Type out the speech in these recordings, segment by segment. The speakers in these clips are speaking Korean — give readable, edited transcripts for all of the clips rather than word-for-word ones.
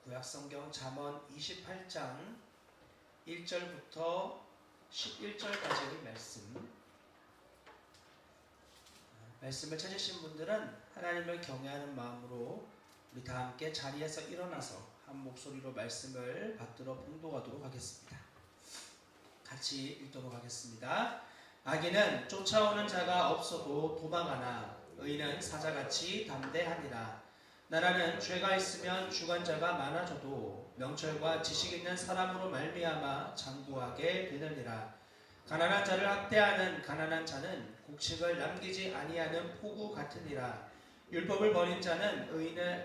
구약성경 잠언 28장 1절부터 11절까지의 말씀을 찾으신 분들은 하나님을 경외하는 마음으로 우리 다 함께 자리에서 일어나서 한 목소리로 말씀을 받들어 봉독하도록 하겠습니다. 같이 읽도록 하겠습니다. 악인은 쫓아오는 자가 없어도 도망하나 의인은 사자같이 담대하니라. 나라는 죄가 있으면 주관자가 많아져도 명철과 지식 있는 사람으로 말미암아 장구하게 되느니라. 가난한 자를 학대하는 가난한 자는 곡식을 남기지 아니하는 포구 같으니라. 율법을 버린 자는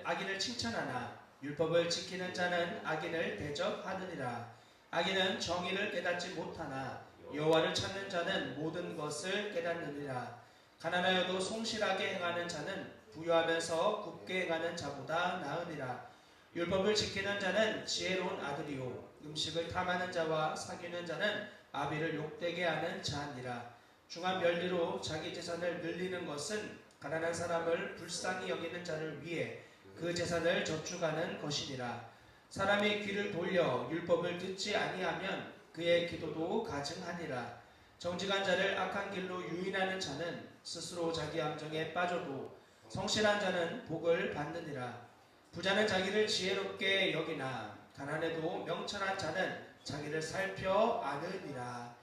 악인을 칭찬하나 율법을 지키는 자는 악인을 대적하느니라. 악인은 정의를 깨닫지 못하나 여호와를 찾는 자는 모든 것을 깨닫느니라. 가난하여도 성실하게 행하는 자는 부유하면서 굽게 행하는 자보다 나으니라. 율법을 지키는 자는 지혜로운 아들이요 음식을 탐하는 자와 사귀는 자는 아비를 욕되게 하는 자니라. 중한 별리로 자기 재산을 늘리는 것은 가난한 사람을 불쌍히 여기는 자를 위해 그 재산을 저축하는 것이니라. 사람이 귀를 돌려 율법을 듣지 아니하면 그의 기도도 가증하니라. 정직한 자를 악한 길로 유인하는 자는 스스로 자기 함정에 빠져도 성실한 자는 복을 받느니라. 부자는 자기를 지혜롭게 여기나 가난해도 명철한 자는 자기를 살펴 아느니라.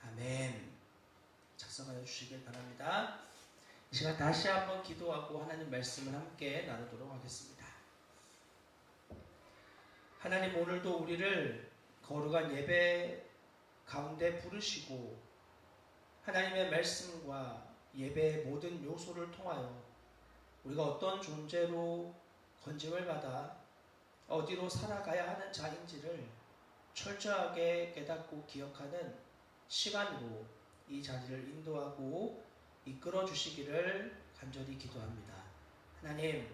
아멘. 작성하여 주시길 바랍니다. 이 시간 다시 한번 기도하고 하나님 말씀을 함께 나누도록 하겠습니다. 하나님, 오늘도 우리를 거룩한 예배 가운데 부르시고 하나님의 말씀과 예배의 모든 요소를 통하여 우리가 어떤 존재로 건짐을 받아 어디로 살아가야 하는 자인지를 철저하게 깨닫고 기억하는 시간으로 이 자리를 인도하고 이끌어 주시기를 간절히 기도합니다. 하나님,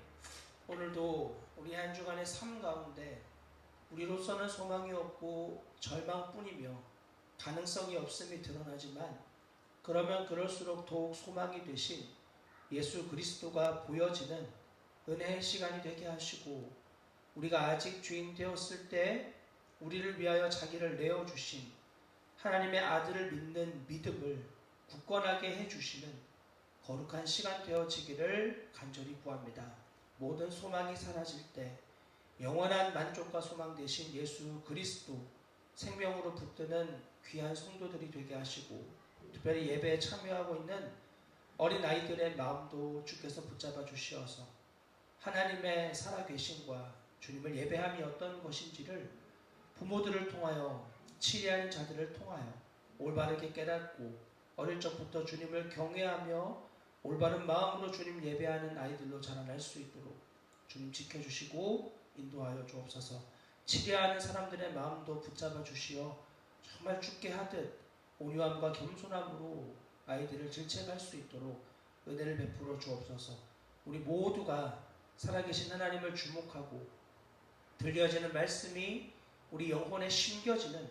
오늘도 우리 한 주간의 삶 가운데 우리로서는 소망이 없고 절망뿐이며 가능성이 없음이 드러나지만 그러면 그럴수록 더욱 소망이 되신 예수 그리스도가 보여지는 은혜의 시간이 되게 하시고 우리가 아직 죄인 되었을 때 우리를 위하여 자기를 내어주신 하나님의 아들을 믿는 믿음을 굳건하게 해주시는 거룩한 시간 되어지기를 간절히 구합니다. 모든 소망이 사라질 때 영원한 만족과 소망 되신 예수 그리스도 생명으로 붙드는 귀한 성도들이 되게 하시고 특별히 예배에 참여하고 있는 어린 아이들의 마음도 주께서 붙잡아 주시어서 하나님의 살아계심과 주님을 예배함이 어떤 것인지를 부모들을 통하여 치리하는 자들을 통하여 올바르게 깨닫고 어릴 적부터 주님을 경외하며 올바른 마음으로 주님 예배하는 아이들로 자라날 수 있도록 주님 지켜주시고 인도하여 주옵소서. 치리하는 사람들의 마음도 붙잡아 주시어 정말 죽게 하듯 온유함과 겸손함으로 아이들을 질책할 수 있도록 은혜를 베풀어 주옵소서. 우리 모두가 살아계신 하나님을 주목하고 들려지는 말씀이 우리 영혼에 심겨지는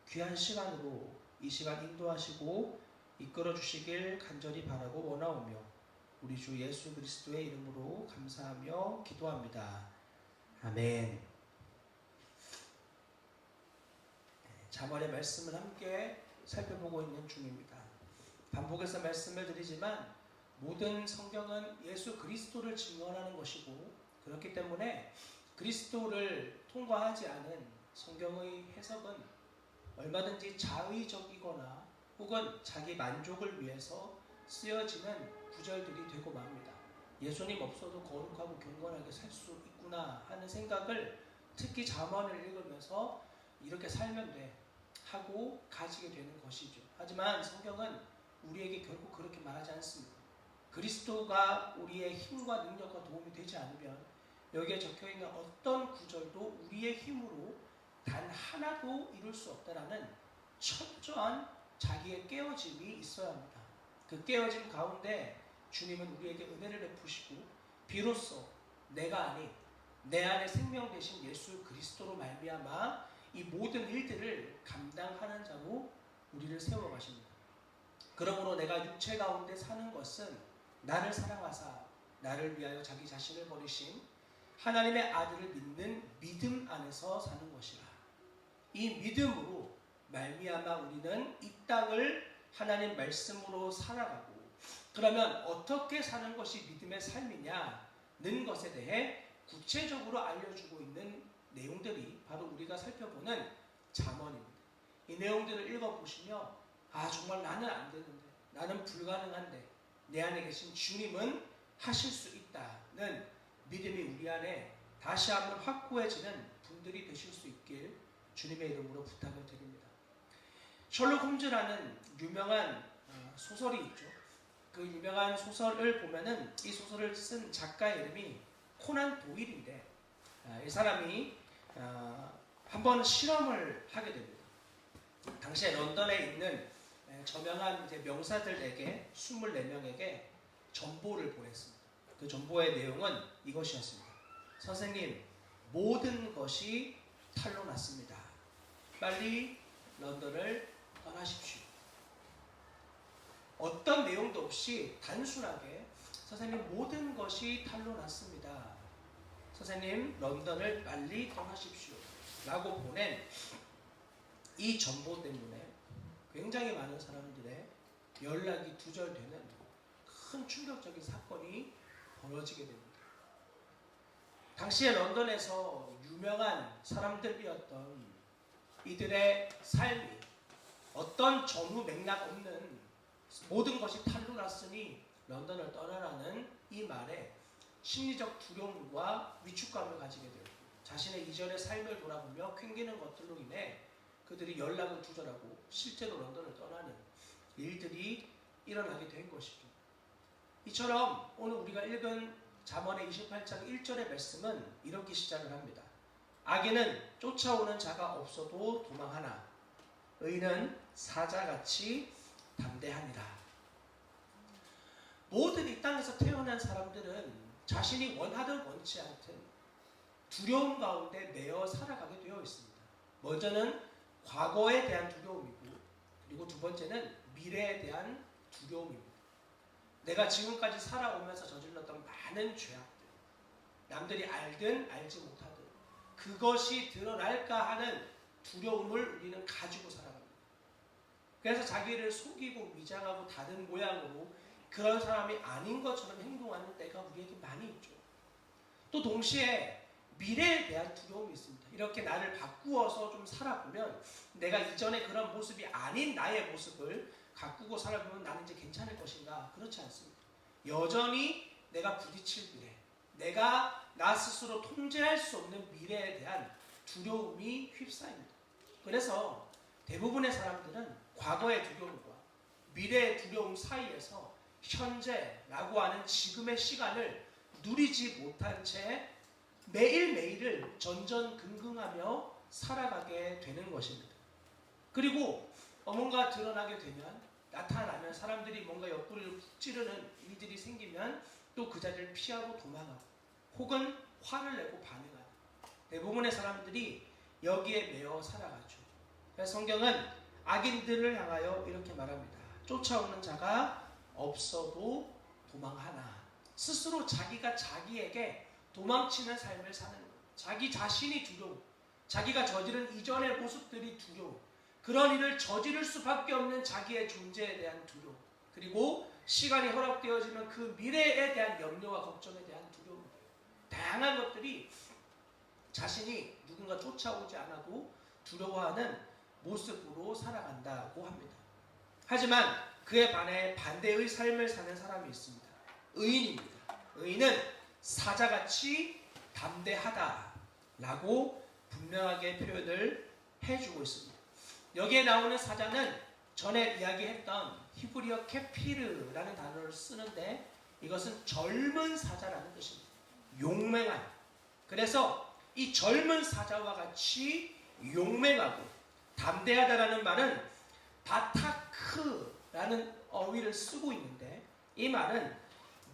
귀한 시간으로 이 시간 인도하시고 이끌어 주시길 간절히 바라고 원하오며 우리 주 예수 그리스도의 이름으로 감사하며 기도합니다. 아멘. 잠언의 말씀을 함께 살펴보고 있는 중입니다. 반복해서 말씀을 드리지만 모든 성경은 예수 그리스도를 증언하는 것이고 그렇기 때문에 그리스도를 통과하지 않은 성경의 해석은 얼마든지 자의적이거나 혹은 자기 만족을 위해서 쓰여지는 구절들이 되고 맙니다. 예수님 없어도 거룩하고 경건하게 살 수 있구나 하는 생각을 특히 잠언을 읽으면서 이렇게 살면 돼 하고 가지게 되는 것이죠. 하지만 성경은 우리에게 결국 그렇게 말하지 않습니다. 그리스도가 우리의 힘과 능력과 도움이 되지 않으면 여기에 적혀있는 어떤 구절도 우리의 힘으로 단 하나도 이룰 수 없다라는 철저한 자기의 깨어짐이 있어야 합니다. 그 깨어짐 가운데 주님은 우리에게 은혜를 베푸시고 비로소 내가 아닌 내 안에 생명 되신 예수 그리스도로 말미암아 이 모든 일들을 감당하는 자로 우리를 세워가십니다. 그러므로 내가 육체 가운데 사는 것은 나를 사랑하사 나를 위하여 자기 자신을 버리신 하나님의 아들을 믿는 믿음 안에서 사는 것이라. 이 믿음으로 말미암아 우리는 이 땅을 하나님 말씀으로 살아가고, 그러면 어떻게 사는 것이 믿음의 삶이냐는 것에 대해 구체적으로 알려주고 있는 내용들이 바로 우리가 살펴보는 잠언입니다. 이 내용들을 읽어보시며 정말 나는 안 되는데, 나는 불가능한데 내 안에 계신 주님은 하실 수 있다는 믿음이 우리 안에 다시 한번 확고해지는 분들이 되실 수 있길 주님의 이름으로 부탁을 드립니다. 셜록 홈즈라는 유명한 소설이 있죠. 그 유명한 소설을 보면은 이 소설을 쓴 작가의 이름이 코난 도일인데, 이 사람이 한번 실험을 하게 됩니다. 당시에 런던에 있는 저명한 명사들에게 24명에게 전보를 보냈습니다. 그 전보의 내용은 이것이었습니다. 선생님, 모든 것이 탈로 났습니다. 빨리 런던을 떠나십시오. 어떤 내용도 없이 단순하게 선생님, 모든 것이 탈로 났습니다. 선생님, 런던을 빨리 떠나십시오. 라고 보낸 이 전보 때문에 굉장히 많은 사람들의 연락이 두절되는 큰 충격적인 사건이 벌어지게 됩니다. 당시에 런던에서 유명한 사람들이었던 이들의 삶이 어떤 전후 맥락 없는 모든 것이 탈로 났으니 런던을 떠나라는 이 말에 심리적 두려움과 위축감을 가지게 되고, 자신의 이전의 삶을 돌아보며 캥기는 것들로 인해 그들이 연락을 두절하고 실제로 런던을 떠나는 일들이 일어나게 된 것이죠. 이처럼 오늘 우리가 읽은 잠언의 28장 1절의 말씀은 이렇게 시작을 합니다. 악인은 쫓아오는 자가 없어도 도망하나 의인은 사자같이 담대하니라. 모든 이 땅에서 태어난 사람들은 자신이 원하든 원치 않든 두려움 가운데 매여 살아가게 되어 있습니다. 먼저는 과거에 대한 두려움이고, 그리고 두 번째는 미래에 대한 두려움입니다. 내가 지금까지 살아오면서 저질렀던 많은 죄악들, 남들이 알든 알지 못하든 그것이 드러날까 하는 두려움을 우리는 가지고 살아갑니다. 그래서 자기를 속이고 위장하고 다른 모양으로 그런 사람이 아닌 것처럼 행동하는 때가 우리에게 많이 있죠. 또 동시에 미래에 대한 두려움이 있습니다. 이렇게 나를 바꾸어서 좀 살아보면 내가 이전에 그런 모습이 아닌 나의 모습을 가꾸고 살아보면 나는 이제 괜찮을 것인가? 그렇지 않습니다. 여전히 내가 부딪힐 미래, 내가 나 스스로 통제할 수 없는 미래에 대한 두려움이 휩싸입니다. 그래서 대부분의 사람들은 과거의 두려움과 미래의 두려움 사이에서 현재라고 하는 지금의 시간을 누리지 못한 채 매일매일을 전전긍긍하며 살아가게 되는 것입니다. 그리고 뭔가 드러나게 되면, 나타나면, 사람들이 뭔가 옆구리를 푹 찌르는 일들이 생기면 또 그 자리를 피하고 도망하고 혹은 화를 내고 반응하는 대부분의 사람들이 여기에 매여 살아가죠. 그래서 성경은 악인들을 향하여 이렇게 말합니다. 쫓아오는 자가 없어도 도망하나. 스스로 자기가 자기에게 도망치는 삶을 사는 것, 자기 자신이 두려움, 자기가 저지른 이전의 모습들이 두려움, 그런 일을 저지를 수밖에 없는 자기의 존재에 대한 두려움, 그리고 시간이 허락되어지면 그 미래에 대한 염려와 걱정에 대한 두려움, 다양한 것들이 자신이 누군가 쫓아오지 않아도 두려워하는 모습으로 살아간다고 합니다. 하지만 그에 반해 반대의 삶을 사는 사람이 있습니다. 의인입니다. 의인은 사자같이 담대하다라고 분명하게 표현을 해주고 있습니다. 여기에 나오는 사자는 전에 이야기했던 히브리어 케피르라는 단어를 쓰는데, 이것은 젊은 사자라는 뜻입니다. 용맹한. 그래서 이 젊은 사자와 같이 용맹하고 담대하다라는 말은 바타크라는 어휘를 쓰고 있는데, 이 말은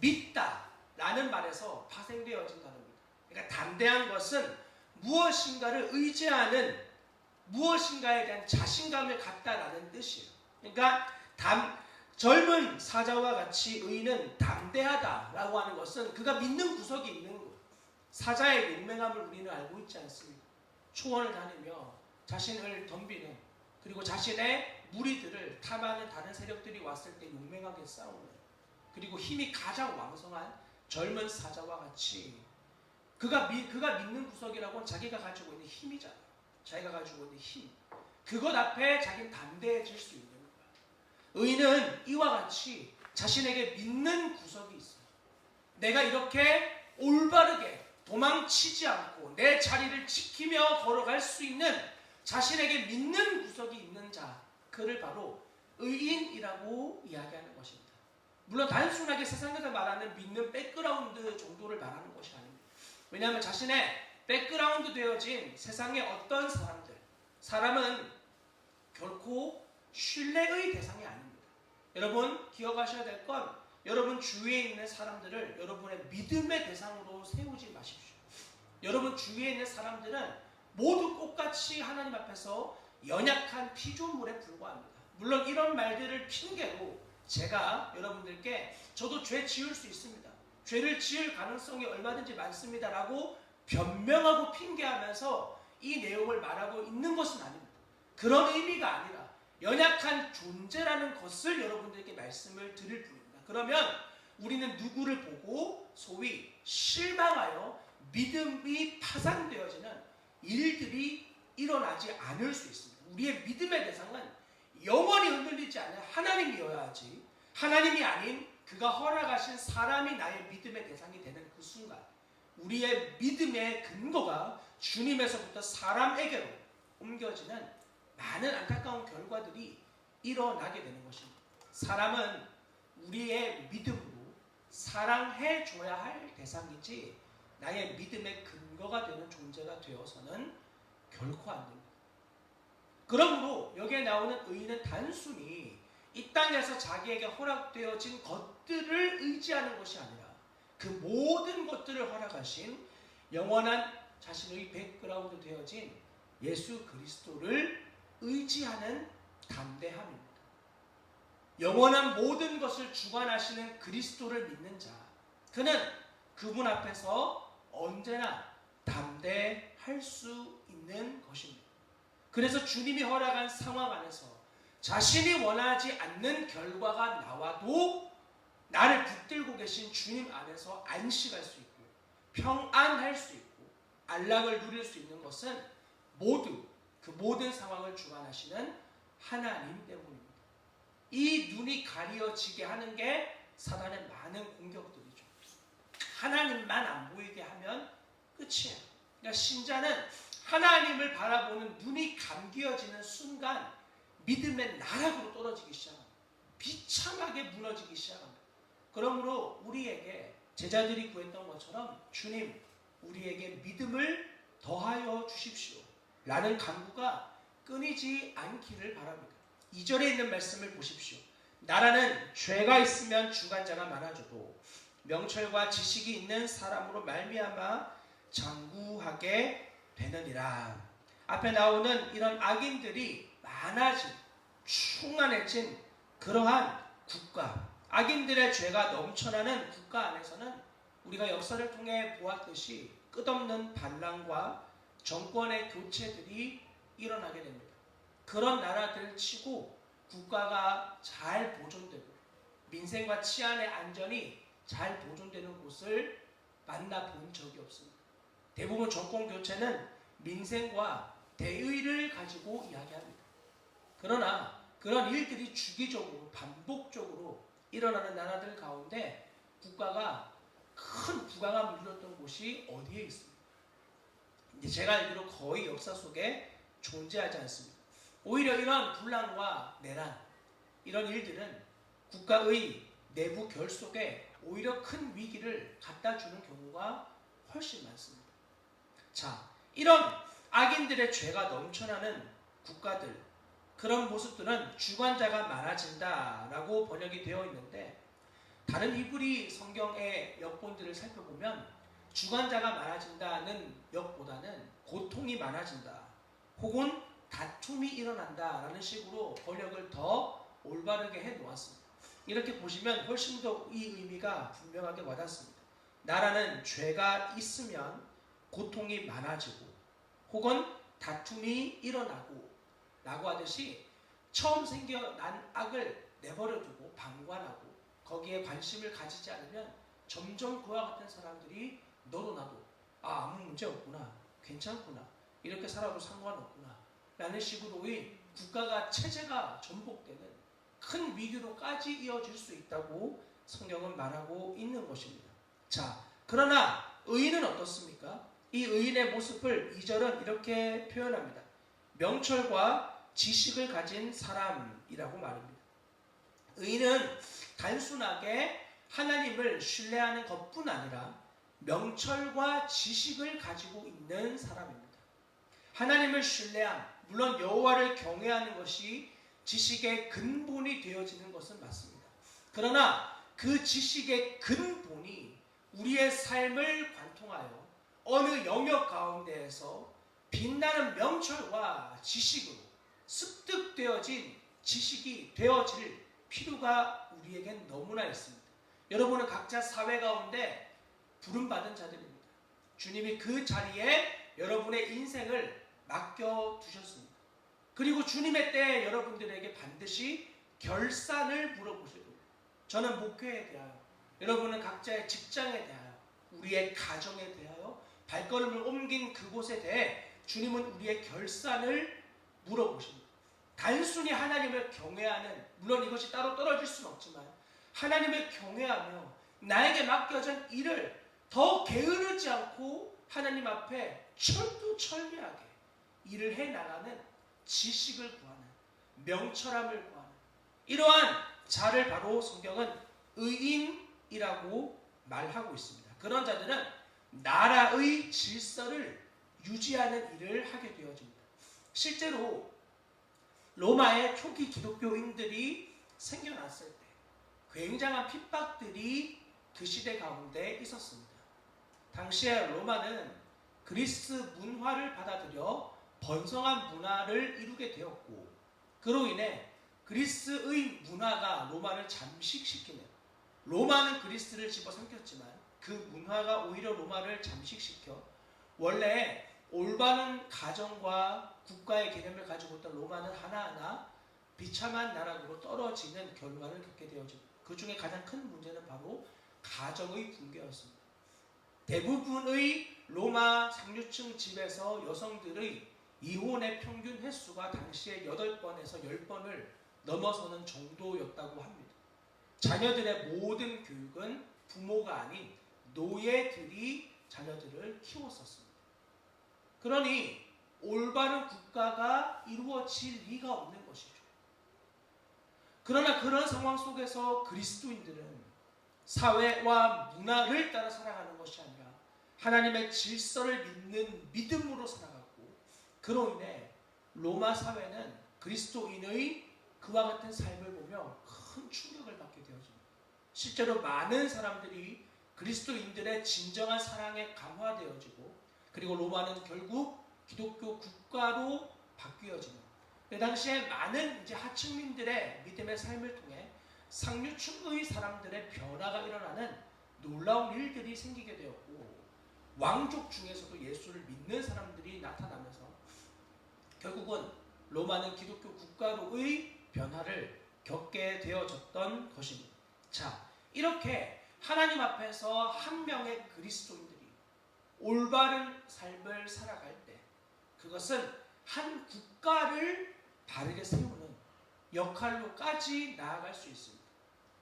믿다라는 말에서 파생되어진 단어입니다. 그러니까 담대한 것은 무엇인가를 의지하는, 무엇인가에 대한 자신감을 갖다라는 뜻이에요. 그러니까 젊은 사자와 같이 의인은 담대하다라고 하는 것은 그가 믿는 구석이 있는 거예요. 사자의 용맹함을 우리는 알고 있지 않습니까? 초원을 다니며 자신을 덤비는, 그리고 자신의 무리들을 탐하는 다른 세력들이 왔을 때 용맹하게 싸우는, 그리고 힘이 가장 왕성한 젊은 사자와 같이 그가 믿는 구석이라고는 자기가 가지고 있는 힘이잖아. 자기가 가지고 있는 힘, 그것 앞에 자기는 담대해질 수 있는 거야. 의인은 이와 같이 자신에게 믿는 구석이 있어. 내가 이렇게 올바르게 도망치지 않고 내 자리를 지키며 걸어갈 수 있는 자신에게 믿는 구석이 있는 자, 그를 바로 의인이라고 이야기하는 것입니다. 물론 단순하게 세상에서 말하는 믿는 백그라운드 정도를 말하는 것이 아닙니다. 왜냐하면 자신의 백그라운드 되어진 세상의 어떤 사람은 결코 신뢰의 대상이 아닙니다. 여러분 기억하셔야 될 건, 여러분 주위에 있는 사람들을 여러분의 믿음의 대상으로 세우지 마십시오. 여러분 주위에 있는 사람들은 모두 똑같이 하나님 앞에서 연약한 피조물에 불과합니다. 물론 이런 말들을 핑계로 제가 여러분들께 저도 죄 지을 수 있습니다, 죄를 지을 가능성이 얼마든지 많습니다 라고 변명하고 핑계하면서 이 내용을 말하고 있는 것은 아닙니다. 그런 의미가 아니라 연약한 존재라는 것을 여러분들께 말씀을 드릴 뿐입니다. 그러면 우리는 누구를 보고 소위 실망하여 믿음이 파산되어지는 일들이 일어나지 않을 수 있습니다. 우리의 믿음의 대상은 영원히 흔들리지 않는 하나님이어야 하지, 하나님이 아닌 그가 허락하신 사람이 나의 믿음의 대상이 되는 그 순간 우리의 믿음의 근거가 주님에서부터 사람에게로 옮겨지는 많은 안타까운 결과들이 일어나게 되는 것입니다. 사람은 우리의 믿음으로 사랑해 줘야 할 대상이지 나의 믿음의 근거가 되는 존재가 되어서는 결코 안 됩니다. 그러므로 여기에 나오는 의인은 단순히 이 땅에서 자기에게 허락되어진 것들을 의지하는 것이 아니라 그 모든 것들을 허락하신 영원한 자신의 백그라운드 되어진 예수 그리스도를 의지하는 담대함입니다. 영원한 모든 것을 주관하시는 그리스도를 믿는 자, 그는 그분 앞에서 언제나 담대할 수 있는 것입니다. 그래서 주님이 허락한 상황 안에서 자신이 원하지 않는 결과가 나와도 나를 붙들고 계신 주님 안에서 안식할 수 있고 평안할 수 있고 안락을 누릴 수 있는 것은 모두 그 모든 상황을 주관하시는 하나님 때문입니다. 이 눈이 가려지게 하는 게 사단의 많은 공격들이죠. 하나님만 안 보이게 하면 끝이에요. 그러니까 신자는 하나님을 바라보는 눈이 감겨지는 순간 믿음의 나락으로 떨어지기 시작합니다. 비참하게 무너지기 시작합니다. 그러므로 우리에게 제자들이 구했던 것처럼 주님, 우리에게 믿음을 더하여 주십시오 라는 간구가 끊이지 않기를 바랍니다. 2절에 있는 말씀을 보십시오. 나라는 죄가 있으면 주관자가 많아져도 명철과 지식이 있는 사람으로 말미암아 장구하게 되느니라. 앞에 나오는 이런 악인들이 많아진, 충만해진 그러한 국가, 악인들의 죄가 넘쳐나는 국가 안에서는 우리가 역사를 통해 보았듯이 끝없는 반란과 정권의 교체들이 일어나게 됩니다. 그런 나라들 치고 국가가 잘 보존되고 민생과 치안의 안전이 잘 보존되는 곳을 만나본 적이 없습니다. 대부분 정권 교체는 민생과 대의를 가지고 이야기합니다. 그러나 그런 일들이 주기적으로 반복적으로 일어나는 나라들 가운데 국가가 큰 부강함을 누렸던 곳이 어디에 있습니까? 이제 제가 알기로 거의 역사 속에 존재하지 않습니다. 오히려 이런 분란과 내란, 이런 일들은 국가의 내부 결속에 오히려 큰 위기를 갖다 주는 경우가 훨씬 많습니다. 자, 이런 악인들의 죄가 넘쳐나는 국가들, 그런 모습들은 주관자가 많아진다라고 번역이 되어 있는데, 다른 이브리 성경의 역본들을 살펴보면 주관자가 많아진다는 역보다는 고통이 많아진다 혹은 다툼이 일어난다라는 식으로 번역을 더 올바르게 해놓았습니다. 이렇게 보시면 훨씬 더 이 의미가 분명하게 와닿습니다. 나라는 죄가 있으면 고통이 많아지고 혹은 다툼이 일어나고 라고 하듯이 처음 생겨난 악을 내버려두고 방관하고 거기에 관심을 가지지 않으면 점점 그와 같은 사람들이 너도 나도 아무 문제 없구나, 괜찮구나, 이렇게 살아도 상관없구나 라는 식으로의 국가가 체제가 전복되는 큰 위기로까지 이어질 수 있다고 성경은 말하고 있는 것입니다. 자, 그러나 의인은 어떻습니까? 이 의인의 모습을 2절은 이렇게 표현합니다. 명철과 지식을 가진 사람이라고 말합니다. 의인은 단순하게 하나님을 신뢰하는 것뿐 아니라 명철과 지식을 가지고 있는 사람입니다. 하나님을 신뢰함, 물론 여호와를 경외하는 것이 지식의 근본이 되어지는 것은 맞습니다. 그러나 그 지식의 근본이 우리의 삶을 관통하여 어느 영역 가운데에서 빛나는 명철과 지식으로 습득되어진 지식이 되어질 필요가 우리에겐 너무나 있습니다. 여러분은 각자 사회 가운데 부름받은 자들입니다. 주님이 그 자리에 여러분의 인생을 맡겨두셨습니다. 그리고 주님의 때에 여러분들에게 반드시 결산을 물어보실 겁니다. 저는 목회에 대하여, 여러분은 각자의 직장에 대하여, 우리의 가정에 대하여 발걸음을 옮긴 그곳에 대해 주님은 우리의 결산을 물어보십니다. 단순히 하나님을 경외하는, 물론 이것이 따로 떨어질 수는 없지만 하나님을 경외하며 나에게 맡겨진 일을 더 게으르지 않고 하나님 앞에 철두철미하게 일을 해나가는 지식을 구하는, 명철함을 구하는 이러한 자를 바로 성경은 의인이라고 말하고 있습니다. 그런 자들은 나라의 질서를 유지하는 일을 하게 되어집니다. 실제로 로마의 초기 기독교인들이 생겨났을 때 굉장한 핍박들이 그 시대 가운데 있었습니다. 당시에 로마는 그리스 문화를 받아들여 번성한 문화를 이루게 되었고, 그로 인해 그리스의 문화가 로마를 잠식시키는, 로마는 그리스를 집어삼켰지만 그 문화가 오히려 로마를 잠식시켜 원래 올바른 가정과 국가의 개념을 가지고 있던 로마는 하나하나 비참한 나락으로 떨어지는 결과를 겪게 되어집니다. 그 중에 가장 큰 문제는 바로 가정의 붕괴였습니다. 대부분의 로마 상류층 집에서 여성들의 이혼의 평균 횟수가 당시에 8번에서 10번을 넘어서는 정도였다고 합니다. 자녀들의 모든 교육은 부모가 아닌 노예들이 자녀들을 키웠었습니다. 그러니 올바른 국가가 이루어질 리가 없는 것이죠. 그러나 그런 상황 속에서 그리스도인들은 사회와 문화를 따라 살아가는 것이 아니라 하나님의 질서를 믿는 믿음으로 살아갔고, 그로 인해 로마 사회는 그리스도인의 그와 같은 삶을 보며 큰 충격을 받게 되어집니다. 실제로 많은 사람들이 그리스도인들의 진정한 사랑에 감화되어지고, 그리고 로마는 결국 기독교 국가로 바뀌어집니다. 그 당시에 많은 이제 하층민들의 믿음의 삶을 통해 상류층의 사람들의 변화가 일어나는 놀라운 일들이 생기게 되었고, 왕족 중에서도 예수를 믿는 사람들이 나타나면서 결국은 로마는 기독교 국가로의 변화를 겪게 되어졌던 것입니다. 자, 이렇게 하나님 앞에서 한 명의 그리스도인들이 올바른 삶을 살아갈 때 그것은 한 국가를 바르게 세우는 역할로까지 나아갈 수 있습니다.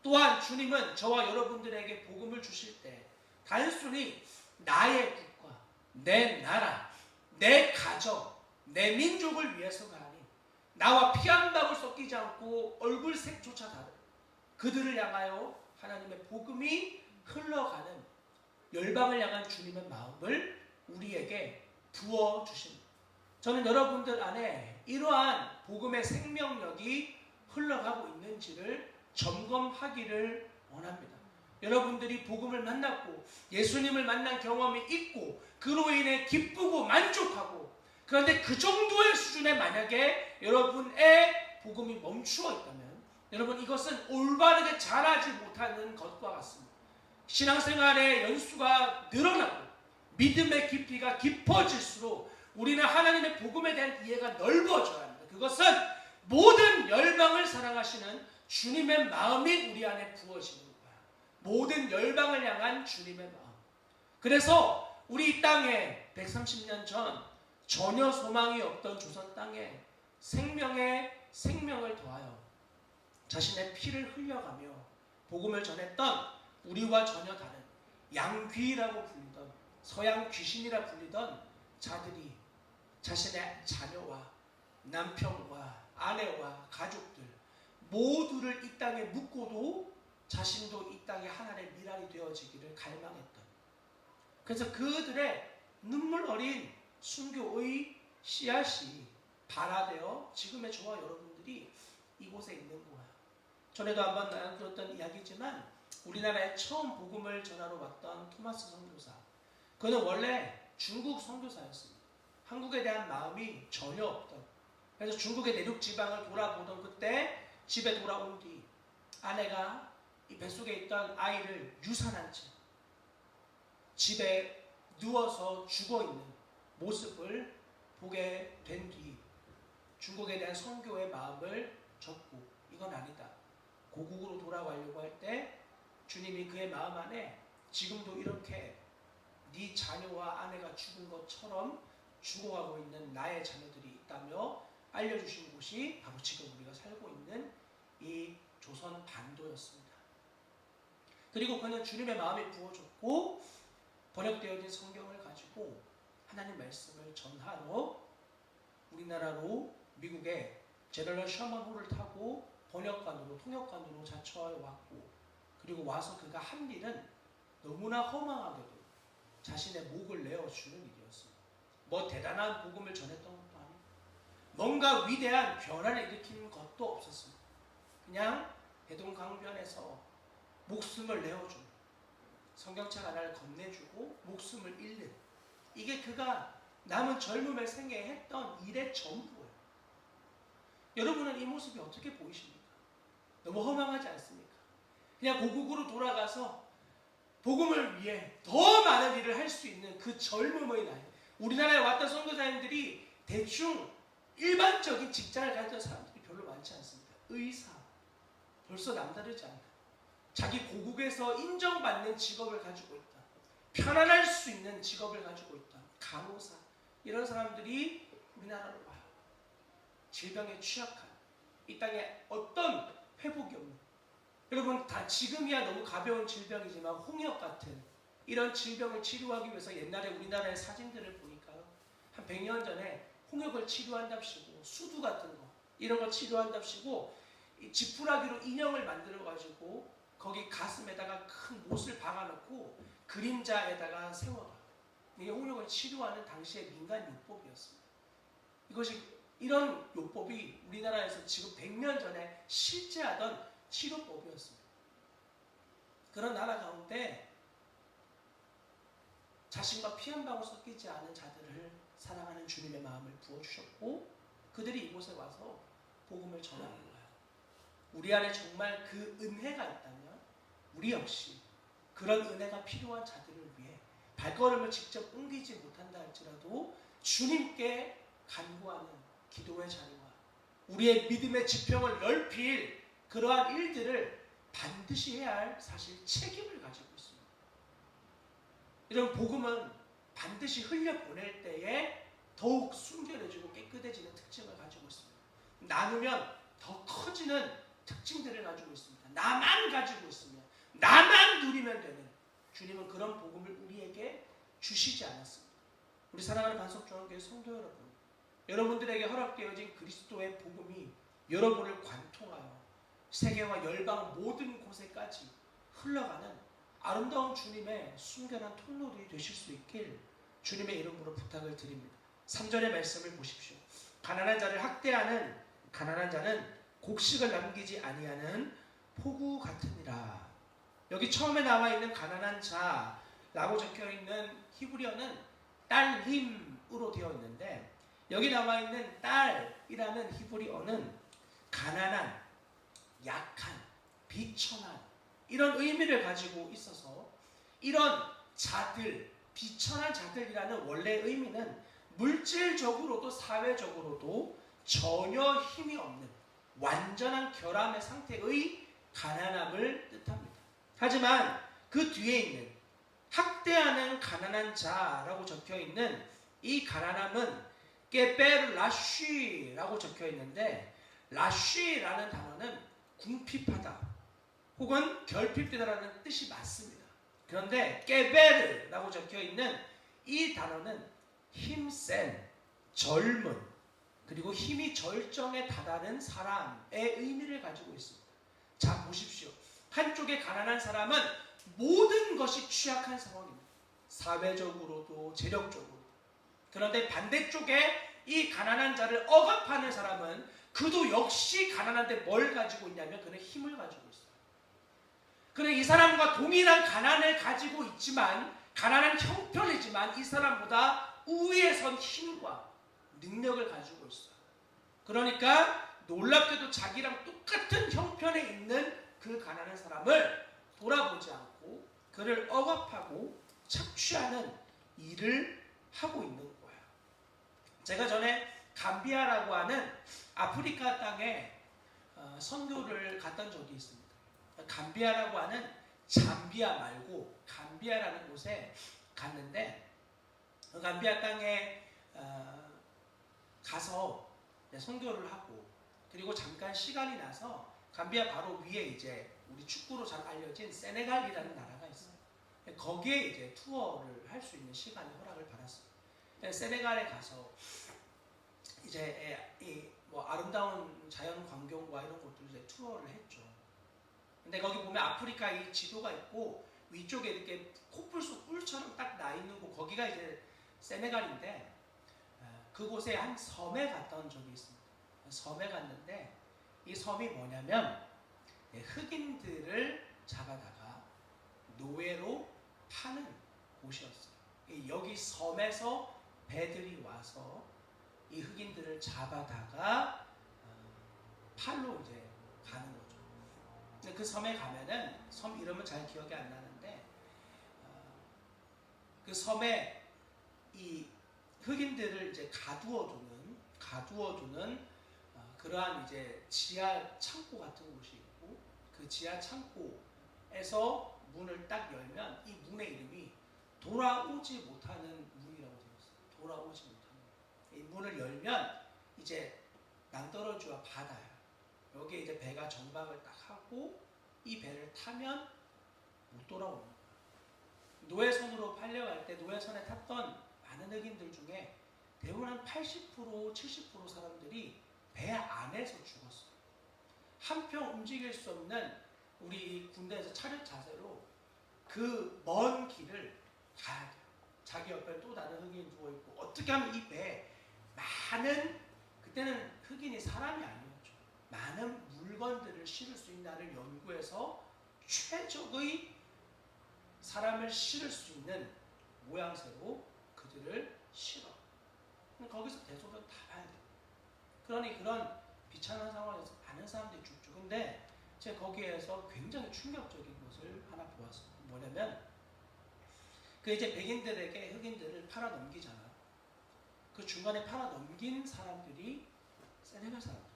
또한 주님은 저와 여러분들에게 복음을 주실 때 단순히 나의 국가, 내 나라, 내 가정, 내 민족을 위해서가 아닌 나와 피 한 방울 섞이지 않고 얼굴색조차 다른 그들을 향하여 하나님의 복음이 흘러가는 열방을 향한 주님의 마음을 우리에게 부어주십니다. 저는 여러분들 안에 이러한 복음의 생명력이 흘러가고 있는지를 점검하기를 원합니다. 여러분들이 복음을 만났고 예수님을 만난 경험이 있고 그로 인해 기쁘고 만족하고, 그런데 그 정도의 수준에 만약에 여러분의 복음이 멈추어 있다면 여러분 이것은 올바르게 자라지 못하는 것과 같습니다. 신앙생활의 연수가 늘어나고 믿음의 깊이가 깊어질수록 우리는 하나님의 복음에 대한 이해가 넓어져야 합니다. 그것은 모든 열방을 사랑하시는 주님의 마음이 우리 안에 부어지는 거야. 모든 열방을 향한 주님의 마음. 그래서 우리 이 땅에 130년 전 전혀 소망이 없던 조선 땅에 생명에 생명을 더하여 자신의 피를 흘려가며 복음을 전했던 우리와 전혀 다른 양귀라고 불리던 서양 귀신이라 불리던 자들이 자신의 자녀와 남편과 아내와 가족들 모두를 이 땅에 묻고도 자신도 이 땅에 하나님의 미랄이 되어지기를 갈망했던, 그래서 그들의 눈물 어린 순교의 씨앗이 발화되어 지금의 저와 여러분들이 이곳에 있는 거야. 전에도 한번 나눴던 이야기지만 우리나라에 처음 복음을 전하러 왔던 토마스 선교사, 그는 원래 중국 선교사였습니다. 한국에 대한 마음이 전혀 없던, 그래서 중국의 내륙 지방을 돌아보던 그때 집에 돌아온 뒤 아내가 이 뱃속에 있던 아이를 유산한 채 집에 누워서 죽어있는 모습을 보게 된 뒤 중국에 대한 선교의 마음을 접고 이건 아니다, 고국으로 돌아가려고 할 때 주님이 그의 마음 안에 지금도 이렇게 네 자녀와 아내가 죽은 것처럼 죽어가고 있는 나의 자녀들이 있다며 알려주신 곳이 바로 지금 우리가 살고 있는 이 조선 반도였습니다. 그리고 그는 주님의 마음이 부어졌고 번역되어진 성경을 가지고 하나님 말씀을 전하러 우리나라로 미국의 제너럴 셔먼호를 타고 번역관으로 통역관으로 자처해 왔고, 그리고 와서 그가 한 일은 너무나 허망하게도 자신의 목을 내어주는 일이었습니다. 뭐 대단한 복음을 전했던 것도 아니고 뭔가 위대한 변화를 일으키는 것도 없었습니다. 그냥 대동강변에서 목숨을 내어주는, 성경책 하나를 건네주고 목숨을 잃는, 이게 그가 남은 젊음의 생애에 했던 일의 전부예요. 여러분은 이 모습이 어떻게 보이십니까? 너무 허망하지 않습니까? 그냥 고국으로 돌아가서 복음을 위해 더 많은 일을 할 수 있는 그 젊음의 나이. 우리나라에 왔던 선교사님들이 대충 일반적인 직장을 가졌던 사람들이 별로 많지 않습니다. 의사, 벌써 남다르지 않다. 자기 고국에서 인정받는 직업을 가지고 있다. 편안할 수 있는 직업을 가지고 있다. 간호사, 이런 사람들이 우리나라로 와요. 질병에 취약한, 이 땅에 어떤 회복이 없는, 여러분 다 지금이야 너무 가벼운 질병이지만 홍역 같은 이런 질병을 치료하기 위해서 옛날에 우리나라의 사진들을 보니까요, 한 100년 전에 홍역을 치료한답시고 수두 같은 거 이런 거 치료한답시고 지푸라기로 인형을 만들어 가지고 거기 가슴에다가 큰 못을 박아놓고 그림자에다가 세워놔. 이게 홍역을 치료하는 당시의 민간 요법이었습니다. 이런 요법이 우리나라에서 지금 100년 전에 실제하던 치료법이었습니다. 그런 나라 가운데 자신과 피 한 방울 섞이지 않은 자들을 사랑하는 주님의 마음을 부어주셨고 그들이 이곳에 와서 복음을 전하는 거예요. 우리 안에 정말 그 은혜가 있다면 우리 역시 그런 은혜가 필요한 자들을 위해 발걸음을 직접 옮기지 못한다 할지라도 주님께 간구하는 기도의 자리와 우리의 믿음의 지평을 넓힐 그러한 일들을 반드시 해야 할 사실 책임을 가지고 있습니다. 이런 복음은 반드시 흘려보낼 때에 더욱 순결해지고 깨끗해지는 특징을 가지고 있습니다. 나누면 더 커지는 특징들을 가지고 있습니다. 나만 가지고 있으면, 나만 누리면 되는, 주님은 그런 복음을 우리에게 주시지 않았습니다. 우리 사랑하는 반석중앙교회 성도 여러분, 여러분들에게 허락되어진 그리스도의 복음이 여러분을 관통하여 세계와 열방 모든 곳에까지 흘러가는 아름다운 주님의 순결한 통로들이 되실 수 있길 주님의 이름으로 부탁을 드립니다. 3절의 말씀을 보십시오. 가난한 자를 학대하는 가난한 자는 곡식을 남기지 아니하는 포구 같으니라. 여기 처음에 나와 있는 가난한 자라고 적혀 있는 히브리어는 딸림으로 되어 있는데, 여기 나와 있는 딸이라는 히브리어는 가난한, 약한, 비천한 이런 의미를 가지고 있어서 이런 자들, 비천한 자들이라는 원래 의미는 물질적으로도 사회적으로도 전혀 힘이 없는 완전한 결함의 상태의 가난함을 뜻합니다. 하지만 그 뒤에 있는 학대하는 가난한 자라고 적혀 있는 이 가난함은 깨베르라쉬라고 적혀 있는데, 라쉬라는 단어는 궁핍하다 혹은 결핍되다라는 뜻이 맞습니다. 그런데 깨베르라고 적혀 있는 이 단어는 힘센, 젊은, 그리고 힘이 절정에 다다른 사람의 의미를 가지고 있습니다. 자, 보십시오. 한쪽에 가난한 사람은 모든 것이 취약한 상황입니다. 사회적으로도 재력적으로. 그런데 반대쪽에 이 가난한 자를 억압하는 사람은 그도 역시 가난한데 뭘 가지고 있냐면 그는 힘을 가지고 있어요. 그는 이 사람과 동일한 가난을 가지고 있지만, 가난한 형편이지만 이 사람보다 우위에 선 힘과 능력을 가지고 있어요. 그러니까 놀랍게도 자기랑 똑같은 형편에 있는 그 가난한 사람을 돌아보지 않고 그를 억압하고 착취하는 일을 하고 있는 거예요. 제가 전에 감비아라고 하는 아프리카 땅에 선교를 갔던 적이 있습니다. 감비아라고 하는 잠비아 말고 감비아라는 곳에 갔는데, 감비아 땅에 가서 선교를 하고, 그리고 잠깐 시간이 나서 감비아 바로 위에 이제 우리 축구로 잘 알려진 세네갈이라는 나라가 있어요. 거기에 이제 투어를 할 수 있는 시간이 허락을 받았어요. 세네갈에 가서 이제 뭐 아름다운 자연 광경과 이런 것들 이제 투어를 했죠. 근데 거기 보면 아프리카 이 지도가 있고 위쪽에 이렇게 코뿔소 뿔처럼 딱 나 있는 곳, 거기가 이제 세네갈인데, 그곳에 한 섬에 갔던 적이 있습니다. 섬에 갔는데 이 섬이 뭐냐면 흑인들을 잡아다가 노예로 파는 곳이었어요. 여기 섬에서 배들이 와서 이 흑인들을 잡아다가 팔로 이제 가는 거죠. 근데 그 섬에 가면은, 섬 이름은 잘 기억이 안 나는데, 그 섬에 이 흑인들을 이제 가두어두는 그러한 이제 지하 창고 같은 곳이 있고, 그 지하 창고에서 문을 딱 열면 이 문의 이름이 돌아오지 못하는 문이라고 되어 있어요. 돌아오지 못하는 문. 이 문을 열면 이제 낭떠러지와 바다야. 여기에 이제 배가 정박을 딱 하고 이 배를 타면 못 돌아오는 거야. 노예선으로 팔려갈 때 노예선에 탔던 많은 흑인들 중에 대부분 한 80%, 70% 사람들이 배 안에서 죽었어요. 한평 움직일 수 없는 우리 군대에서 차렷 자세로 그 먼 길을 가야 돼요. 자기 옆에 또 다른 흑인이 누워있고, 어떻게 하면 이 배에 많은, 그때는 흑인이 사람이 아니었죠, 많은 물건들을 실을 수 있나를 연구해서 최적의 사람을 실을 수 있는 모양새로 그들을 실어. 거기서 대소변 다 봐야 돼요. 그러니 그런 비참한 상황에서 많은 사람들이 죽죠. 근데 제가 거기에서 굉장히 충격적인 것을 하나 보았어요. 뭐냐면 그 이제 백인들에게 흑인들을 팔아 넘기잖아. 그 중간에 팔아 넘긴 사람들이 세네갈 사람들.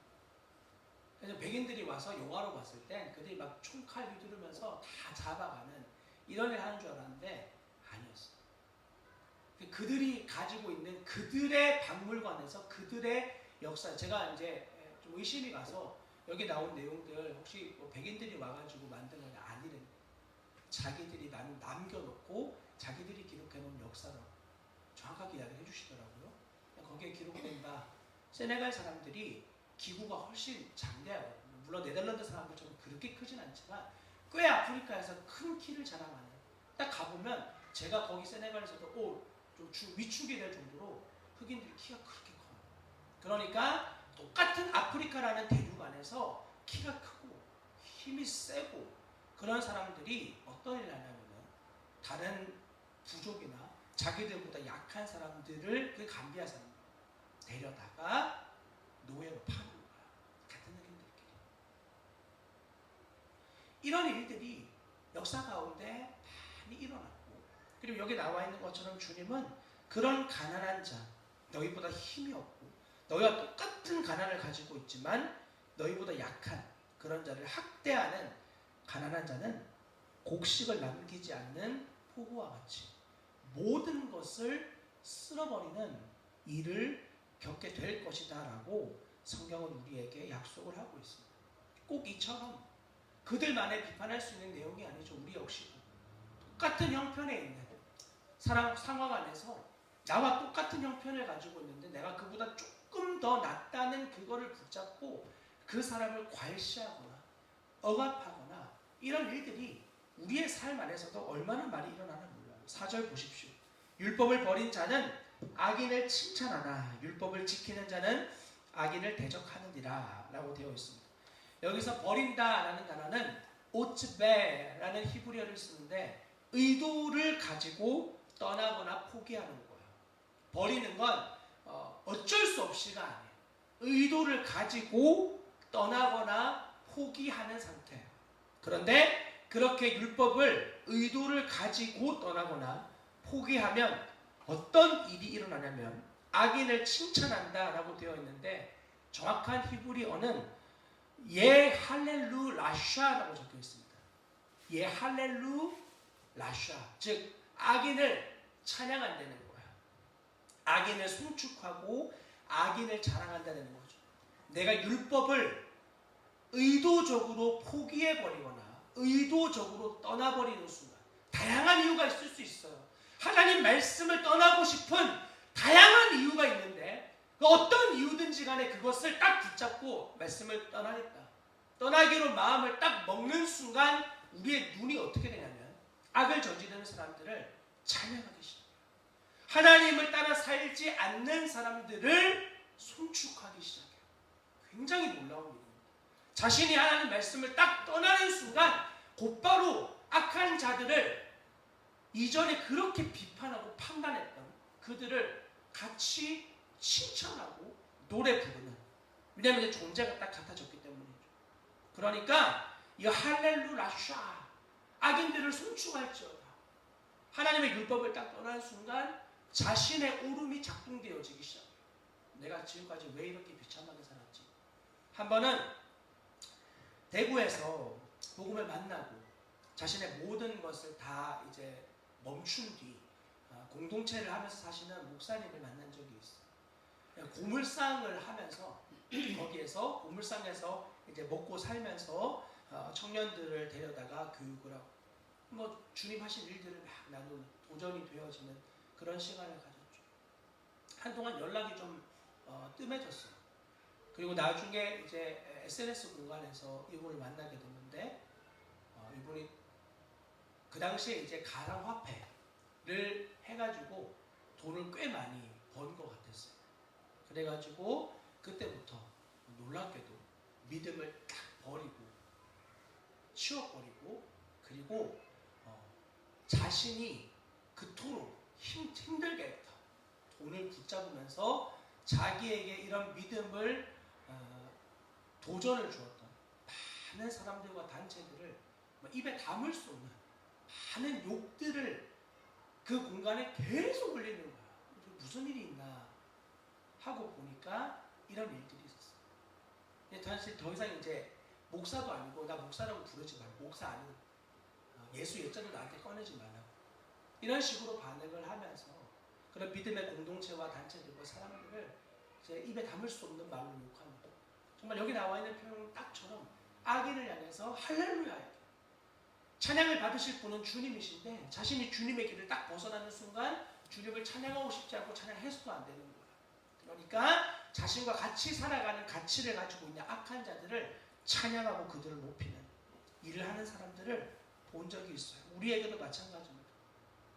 그래서 백인들이 와서 영화로 봤을 땐 그들이 막 총칼 휘두르면서 다 잡아가는 이런 일 하는 줄 알았는데 아니었어. 그들이 가지고 있는 그들의 박물관에서 그들의 역사, 제가 이제 좀 의심이 가서 여기 나온 내용들 혹시 뭐 백인들이 와가지고 만든 건 아니래. 자기들이 남겨놓고 자기들이 기록해놓은 역사라고 정확하게 이야기를 해주시더라고요. 거기에 기록된 바 세네갈 사람들이 기구가 훨씬 장대하거든요. 물론 네덜란드 사람들처럼 그렇게 크진 않지만 꽤 아프리카에서 큰 키를 자랑하는, 딱 가보면 제가 거기 세네갈에서도 좀 위축이 될 정도로 흑인들이 키가 그렇게 커요. 그러니까 똑같은 아프리카라는 대륙 안에서 키가 크고 힘이 세고 그런 사람들이 어떤 일을 하냐면은 다른 부족이나 자기들보다 약한 사람들을, 그 감비아 사람들 데려다가 노예로 파는 거야. 같은 흑인들끼리. 이런 일들이 역사 가운데 많이 일어났고, 그리고 여기 나와 있는 것처럼 주님은 그런 가난한 자, 너희보다 힘이 없고 너희와 똑같은 가난을 가지고 있지만 너희보다 약한 그런 자를 학대하는 가난한 자는 곡식을 남기지 않는 포구와 같이 모든 것을 쓸어버리는 일을 겪게 될 것이다 라고 성경은 우리에게 약속을 하고 있습니다. 꼭 이처럼 그들만의 비판할 수 있는 내용이 아니죠. 우리 역시도 똑같은 형편에 있는 상황 안에서 나와 똑같은 형편을 가지고 있는데 내가 그보다 조금 더 낫다는 그거를 붙잡고 그 사람을 괄시하거나 억압하거나 이런 일들이 우리의 삶 안에서도 얼마나 많이 일어나나 몰라요. 4절 보십시오. 율법을 버린 자는 악인을 칭찬하나 율법을 지키는 자는 악인을 대적하느니라 라고 되어 있습니다. 여기서 버린다라는 단어는 오츠베라는 히브리어를 쓰는데 의도를 가지고 떠나거나 포기하는 거예요. 버리는 건 어쩔 수 없이가 아니에요. 의도를 가지고 떠나거나 포기하는 상태예요. 그런데 그렇게 율법을 의도를 가지고 떠나거나 포기하면 어떤 일이 일어나냐면 악인을 칭찬한다 라고 되어 있는데 정확한 히브리어는 예 할렐루 라샤라고 적혀 있습니다. 예 할렐루 라샤, 즉 악인을 찬양한다는 거예요. 악인을 송축하고 악인을 자랑한다는 거죠. 내가 율법을 의도적으로 포기해버리거나 의도적으로 떠나버리는 순간 다양한 이유가 있을 수 있어요. 하나님 말씀을 떠나고 싶은 다양한 이유가 있는데 어떤 이유든지 간에 그것을 딱 붙잡고 말씀을 떠나겠다. 떠나기로 마음을 딱 먹는 순간 우리의 눈이 어떻게 되냐면 악을 저지르는 사람들을 찬양하기 시작해요. 하나님을 따라 살지 않는 사람들을 송축하기 시작해요. 굉장히 놀라운 일입니다. 자신이 하나님 말씀을 딱 떠나는 순간 곧바로 악한 자들을 이전에 그렇게 비판하고 판단했던 그들을 같이 칭찬하고 노래 부르는, 왜냐하면 이제 존재가 딱 같아졌기 때문이죠. 그러니까 이 할렐루 라샤, 악인들을 송축할지어다. 하나님의 율법을 딱 떠난 순간 자신의 오름이 작동되어지기 시작해요. 내가 지금까지 왜 이렇게 비참하게 살았지? 한 번은 대구에서 복음을 만나고 자신의 모든 것을 다 이제 멈춘 뒤 공동체를 하면서 사시는 목사님을 만난 적이 있어요. 고물상을 하면서 거기에서 고물상에서 이제 먹고 살면서 청년들을 데려다가 교육을 하고 뭐 주님 하신 일들을 막 나누는 도전이 되어지는 그런 시간을 가졌죠. 한동안 연락이 좀 뜸해졌어요. 그리고 나중에 이제 SNS 공간에서 이분을 만나게 됐는데 이분이 그 당시에 이제 가상화폐를 해가지고 돈을 꽤 많이 번 것 같았어요. 그래가지고 그때부터 놀랍게도 믿음을 딱 버리고 치워버리고 그리고 자신이 그토록 힘들게 돈을 붙잡으면서 자기에게 이런 믿음을 도전을 주었던 많은 사람들과 단체들을 입에 담을 수 없는 많은 욕들을 그 공간에 계속 올리는 거야. 무슨 일이 있나 하고 보니까 이런 일들이 있었어요. 사실 더 이상 이제 목사도 아니고 나 목사라고 부르지 말고 목사 아닌 예수 예자도 나한테 꺼내지 말라고 이런 식으로 반응을 하면서 그런 믿음의 공동체와 단체들과 사람들을 이제 입에 담을 수 없는 말로 욕합니다. 정말 여기 나와 있는 표현 딱처럼 악인을 향해서 할렐루야 찬양을 받으실 분은 주님이신데 자신이 주님의 길을 딱 벗어나는 순간 주님을 찬양하고 싶지 않고 찬양해서도 안 되는 거예요. 그러니까 자신과 같이 살아가는 가치를 가지고 있는 악한 자들을 찬양하고 그들을 높이는 일을 하는 사람들을 본 적이 있어요. 우리에게도 마찬가지입니다.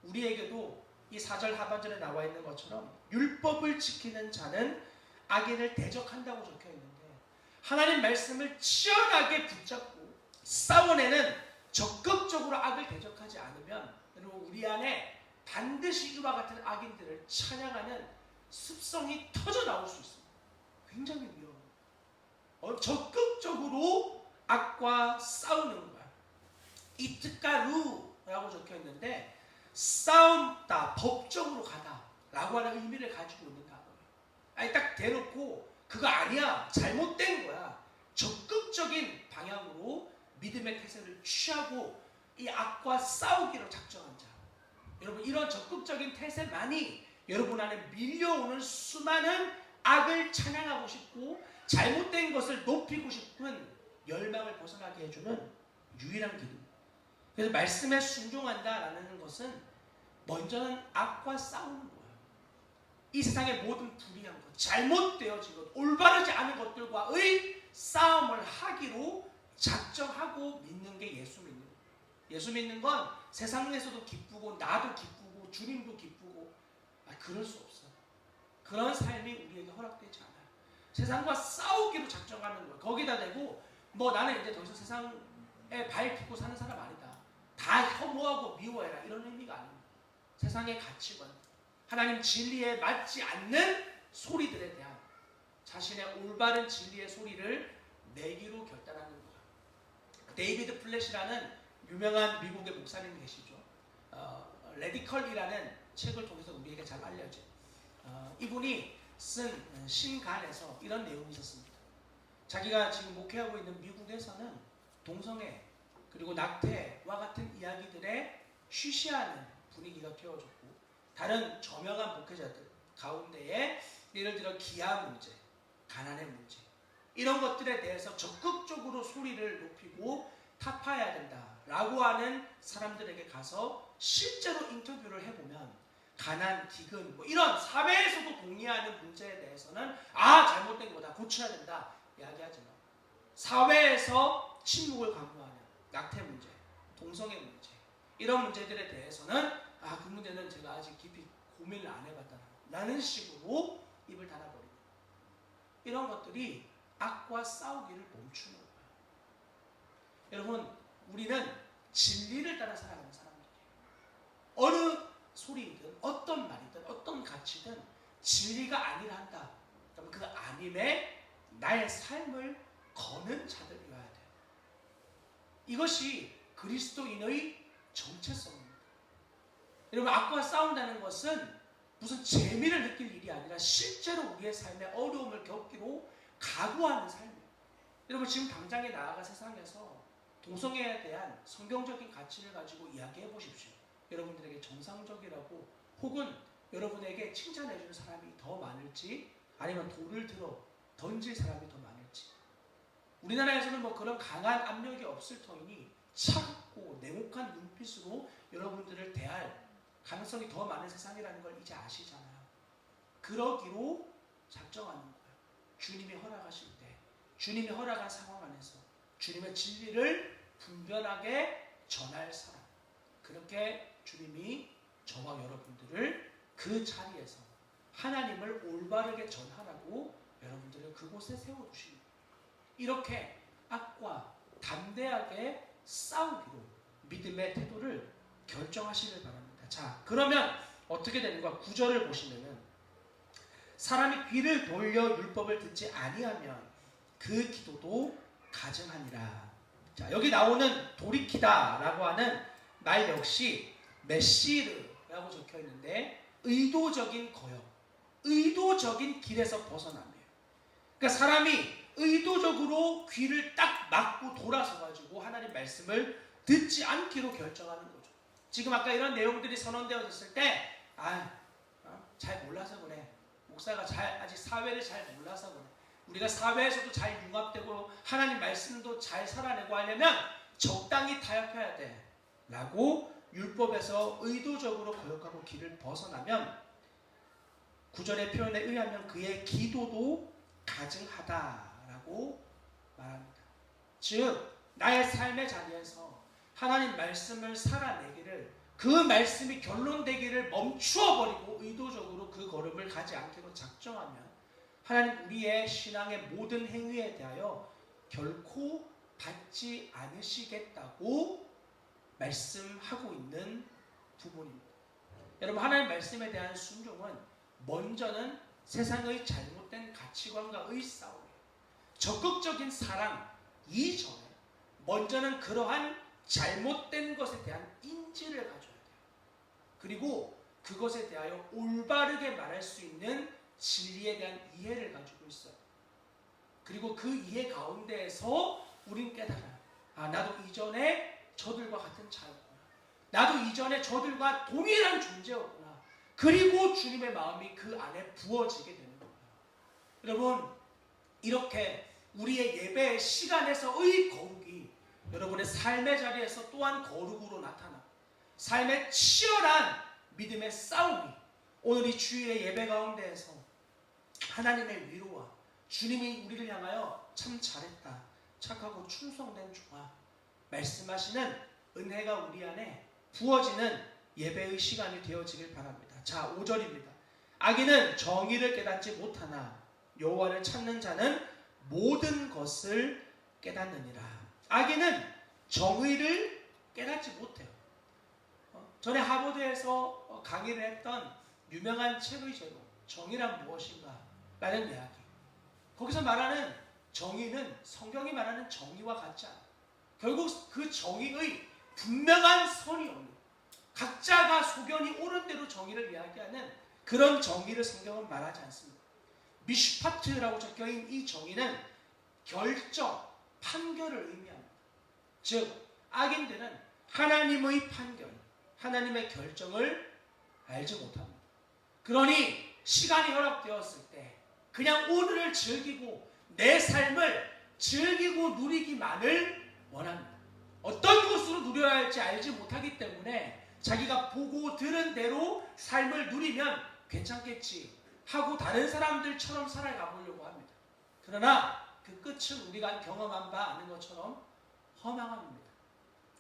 우리에게도 이 4절 하반절에 나와 있는 것처럼 율법을 지키는 자는 악인을 대적한다고 적혀 있는데 하나님 말씀을 치열하게 붙잡고 싸워내는 적극적으로 악을 대적하지 않으면 여러분 우리 안에 반드시 이와 같은 악인들을 찬양하는 습성이 터져 나올 수 있습니다. 굉장히 위험해요. 적극적으로 악과 싸우는 거야. 이트까루라고 적혀 있는데 싸움다, 법적으로 가다 라고 하는 의미를 가지고 있는 단어예요. 아니 딱 대놓고 그거 아니야, 잘못된 거야, 적극적인 방향으로 믿음의 태세를 취하고 이 악과 싸우기로 작정한 자. 여러분, 이런 적극적인 태세만이 여러분 안에 밀려오는 수많은 악을 찬양하고 싶고 잘못된 것을 높이고 싶은 열망을 벗어나게 해주는 유일한 길입니다. 그래서 말씀에 순종한다라는 것은 먼저는 악과 싸우는 거예요. 이 세상의 모든 불의한 것, 잘못되어진 것, 올바르지 않은 것들과의 싸움을 하기로 작정하고 믿는 게 예수 믿는 거예요. 예수 믿는 건 세상에서도 기쁘고 나도 기쁘고 주님도 기쁘고 그럴 수 없어요. 그런 삶이 우리에게 허락되지 않아요. 세상과 싸우기로 작정하는 거예요. 거기다 대고 뭐 나는 이제 더 이상 세상에 발 딛고 사는 사람 아니다, 다 혐오하고 미워해라, 이런 의미가 아닙니다. 세상의 가치관, 하나님 진리에 맞지 않는 소리들에 대한 자신의 올바른 진리의 소리를 내기로 결단하는 거예요. 데이비드 플랫이라는 유명한 미국의 목사님 계시죠. 레디컬이라는 책을 통해서 우리에게 잘 알려진 이분이 쓴 신간에서 이런 내용이 있었습니다. 자기가 지금 목회하고 있는 미국에서는 동성애 그리고 낙태와 같은 이야기들에 쉬쉬하는 분위기가 되어졌고, 다른 저명한 목회자들 가운데에 예를 들어 기아 문제, 가난의 문제, 이런 것들에 대해서 적극적으로 소리를 높이고 타파해야 된다라고 하는 사람들에게 가서 실제로 인터뷰를 해보면 가난, 기근, 뭐 이런 사회에서도 동의하는 문제에 대해서는 잘못된 거다, 고쳐야 된다 이야기하지만, 사회에서 침묵을 강요하는 낙태 문제, 동성애 문제, 이런 문제들에 대해서는 그 문제는 제가 아직 깊이 고민을 안 해봤다라는 식으로 입을 닫아버립니다. 이런 것들이 악과 싸우기를 멈추는 거예요. 여러분, 우리는 진리를 따라 살아가는 사람들이에요. 어느 소리든 어떤 말이든 어떤 가치든 진리가 아니라 한다, 그러면 그 아님에 나의 삶을 거는 자들이어야 돼요. 이것이 그리스도인의 정체성입니다. 여러분, 악과 싸운다는 것은 무슨 재미를 느낄 일이 아니라 실제로 우리의 삶에 어려움을 겪기로 각오하는 삶이에요. 여러분, 지금 당장에 나아가 세상에서 동성애에 대한 성경적인 가치를 가지고 이야기해 보십시오. 여러분들에게 정상적이라고 혹은 여러분에게 칭찬해주는 사람이 더 많을지, 아니면 돌을 들어 던질 사람이 더 많을지. 우리나라에서는 뭐 그런 강한 압력이 없을 터이니 차갑고 냉혹한 눈빛으로 여러분들을 대할 가능성이 더 많은 세상이라는 걸 이제 아시잖아요. 그러기로 작정하는 거예요. 주님이 허락하실 때, 주님이 허락한 상황 안에서 주님의 진리를 분별하게 전할 사람, 그렇게 주님이 저와 여러분들을 그 자리에서 하나님을 올바르게 전하라고 여러분들을 그곳에 세워두십니다. 이렇게 악과 담대하게 싸우기로 믿음의 태도를 결정하시길 바랍니다. 자, 그러면 어떻게 되는가? 9절을 보시면은 사람이 귀를 돌려 율법을 듣지 아니하면 그 기도도 가증하니라. 자, 여기 나오는 돌이키다라고 하는 말 역시 메시르라고 적혀 있는데 의도적인 거역, 의도적인 길에서 벗어남이에요. 그러니까 사람이 의도적으로 귀를 딱 막고 돌아서 가지고 하나님 말씀을 듣지 않기로 결정하는 거죠. 지금 아까 이런 내용들이 선언되어졌을 때 잘 몰라서 그래, 목사가 아직 사회를 잘 몰라서 그래, 우리가 사회에서도 잘 융합되고 하나님 말씀도 잘 살아내고 하려면 적당히 타협해야 돼 라고 율법에서 의도적으로 거역하고 길을 벗어나면 9절의 표현에 의하면 그의 기도도 가증하다라고 말합니다. 즉 나의 삶의 자리에서 하나님 말씀을 살아내기를, 그 말씀이 결론되기를 멈추어버리고 의도적으로 그 걸음을 가지 않기로 작정하면 하나님 우리의 신앙의 모든 행위에 대하여 결코 받지 않으시겠다고 말씀하고 있는 부분입니다. 여러분, 하나님 말씀에 대한 순종은 먼저는 세상의 잘못된 가치관과의 싸움이에요. 적극적인 사랑 이전에 먼저는 그러한 잘못된 것에 대한 인지를 가져야 돼요. 그리고 그것에 대하여 올바르게 말할 수 있는 진리에 대한 이해를 가지고 있어요. 그리고 그 이해 가운데에서 우린 깨달아요. 아, 나도 이전에 저들과 같은 자였구나. 나도 이전에 저들과 동일한 존재였구나. 그리고 주님의 마음이 그 안에 부어지게 되는 거예요. 여러분, 이렇게 우리의 예배 시간에서의 거룩이 여러분의 삶의 자리에서 또한 거룩으로 나타나 삶의 치열한 믿음의 싸움이 오늘 이 주일의 예배 가운데에서 하나님의 위로와 주님이 우리를 향하여 참 잘했다, 착하고 충성된 종아 말씀하시는 은혜가 우리 안에 부어지는 예배의 시간이 되어지길 바랍니다. 자, 5절입니다. 악인은 정의를 깨닫지 못하나 여호와를 찾는 자는 모든 것을 깨닫느니라. 악인은 정의를 깨닫지 못해요. 전에 하버드에서 강의를 했던 유명한 책의 제목, 정의란 무엇인가? 라는 이야기. 거기서 말하는 정의는 성경이 말하는 정의와 같지 않아요. 결국 그 정의의 분명한 선이 없는, 각자가 소견이 옳은 대로 정의를 이야기하는 그런 정의를 성경은 말하지 않습니다. 미슈파트라고 적혀있는 이 정의는 결정, 판결을 의미합니다. 즉 악인들은 하나님의 판결, 하나님의 결정을 알지 못합니다. 그러니 시간이 허락되었을 때 그냥 오늘을 즐기고 내 삶을 즐기고 누리기만을 원합니다. 어떤 것으로 누려야 할지 알지 못하기 때문에 자기가 보고 들은 대로 삶을 누리면 괜찮겠지 하고 다른 사람들처럼 살아가 보려고 합니다. 그러나 그 끝은 우리가 경험한 바 아는 것처럼 허망합니다.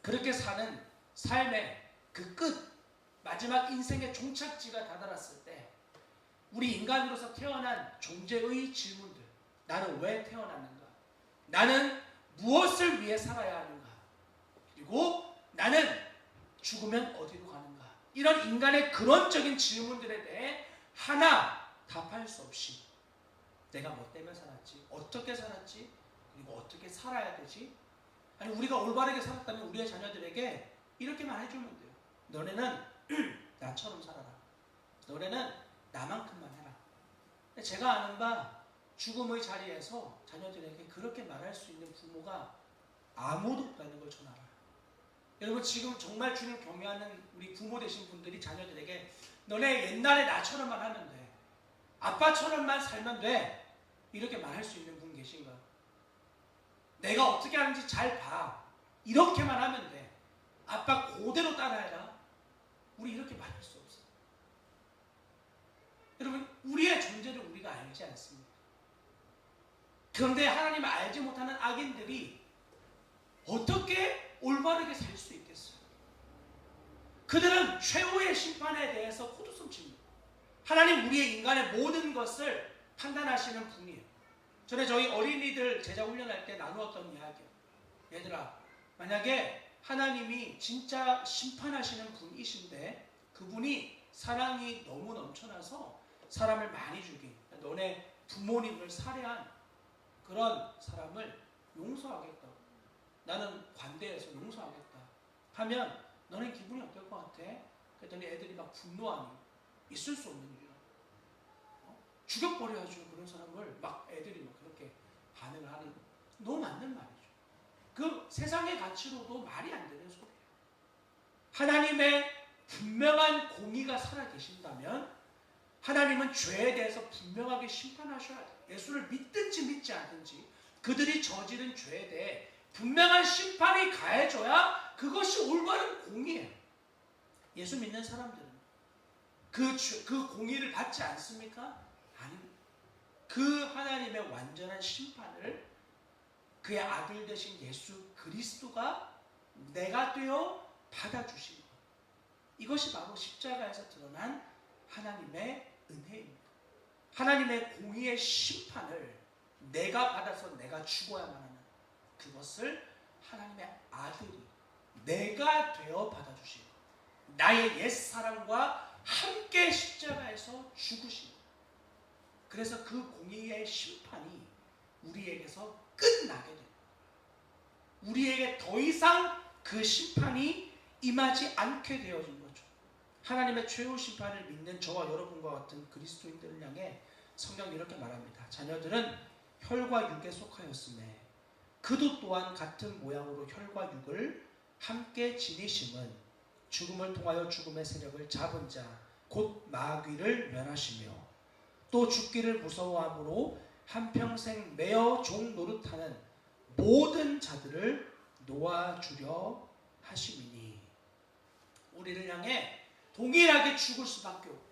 그렇게 사는 삶의 그 끝, 마지막 인생의 종착지가 다다랐을 때 우리 인간으로서 태어난 존재의 질문들, 나는 왜 태어났는가? 나는 무엇을 위해 살아야 하는가? 그리고 나는 죽으면 어디로 가는가? 이런 인간의 근원적인 질문들에 대해 하나 답할 수 없이 내가 뭐 때문에 살았지? 어떻게 살았지? 그리고 어떻게 살아야 되지? 아니, 우리가 올바르게 살았다면 우리의 자녀들에게 이렇게만 해주면 돼요. 너네는 나처럼 살아라. 너네는 나만큼만 해라. 제가 아는 바 죽음의 자리에서 자녀들에게 그렇게 말할 수 있는 부모가 아무도 없다는 걸 저는 알아요. 여러분, 지금 정말 주님 경외하는 우리 부모 되신 분들이 자녀들에게 너네 옛날에 나처럼만 하면 돼, 아빠처럼만 살면 돼, 이렇게 말할 수 있는 분 계신가요? 내가 어떻게 하는지 잘 봐, 이렇게만 하면 돼, 아빠 그대로 따라해라, 우리 이렇게 말할 수 없어요. 여러분, 우리의 존재를 우리가 알지 않습니다. 그런데 하나님을 알지 못하는 악인들이 어떻게 올바르게 살 수 있겠어요? 그들은 최후의 심판에 대해서 헛웃음칩니다. 하나님 우리의 인간의 모든 것을 판단하시는 분이에요. 전에 저희 어린이들 제자 훈련할 때 나누었던 이야기예요. 얘들아, 만약에 하나님이 진짜 심판하시는 분이신데 그분이 사랑이 너무 넘쳐나서 사람을 많이 죽인, 너네 부모님을 살해한 그런 사람을 용서하겠다고, 나는 관대해서 용서하겠다 하면 너네 기분이 어떨 것 같아? 그랬더니 애들이 막 분노하니, 있을 수 없는 일이야. 죽여버려야죠. 그런 사람을 막 애들이 막 그렇게 반응을 하는, 너무 맞는 말이죠. 그 세상의 가치로도 말이 안 되는 소리예요. 하나님의 분명한 공의가 살아계신다면 하나님은 죄에 대해서 분명하게 심판하셔야 돼요. 예수를 믿든지 믿지 않든지 그들이 저지른 죄에 대해 분명한 심판이 가해져야 그것이 올바른 공의예요. 예수 믿는 사람들은 그 공의를 받지 않습니까? 아닙니다. 그 하나님의 완전한 심판을 그의 아들 되신 예수 그리스도가 내가 되어 받아주신 것, 이것이 바로 십자가에서 드러난 하나님의 은혜입니다. 하나님의 공의의 심판을 내가 받아서 내가 죽어야만 하는 그것을 하나님의 아들이 내가 되어 받아주신 것, 나의 옛사람과 함께 십자가에서 죽으신 것, 그래서 그 공의의 심판이 우리에게서 끝나게 됩니다. 우리에게 더 이상 그 심판이 임하지 않게 되어진 거죠. 하나님의 최후 심판을 믿는 저와 여러분과 같은 그리스도인들을 향해 성경이 이렇게 말합니다. 자녀들은 혈과 육에 속하였음에 그도 또한 같은 모양으로 혈과 육을 함께 지니심은 죽음을 통하여 죽음의 세력을 잡은 자 곧 마귀를 멸하시며 또 죽기를 무서워함으로 한평생 매어 종 노릇하는 모든 자들을 놓아주려 하심이니. 우리를 향해 동일하게 죽을 수밖에 없고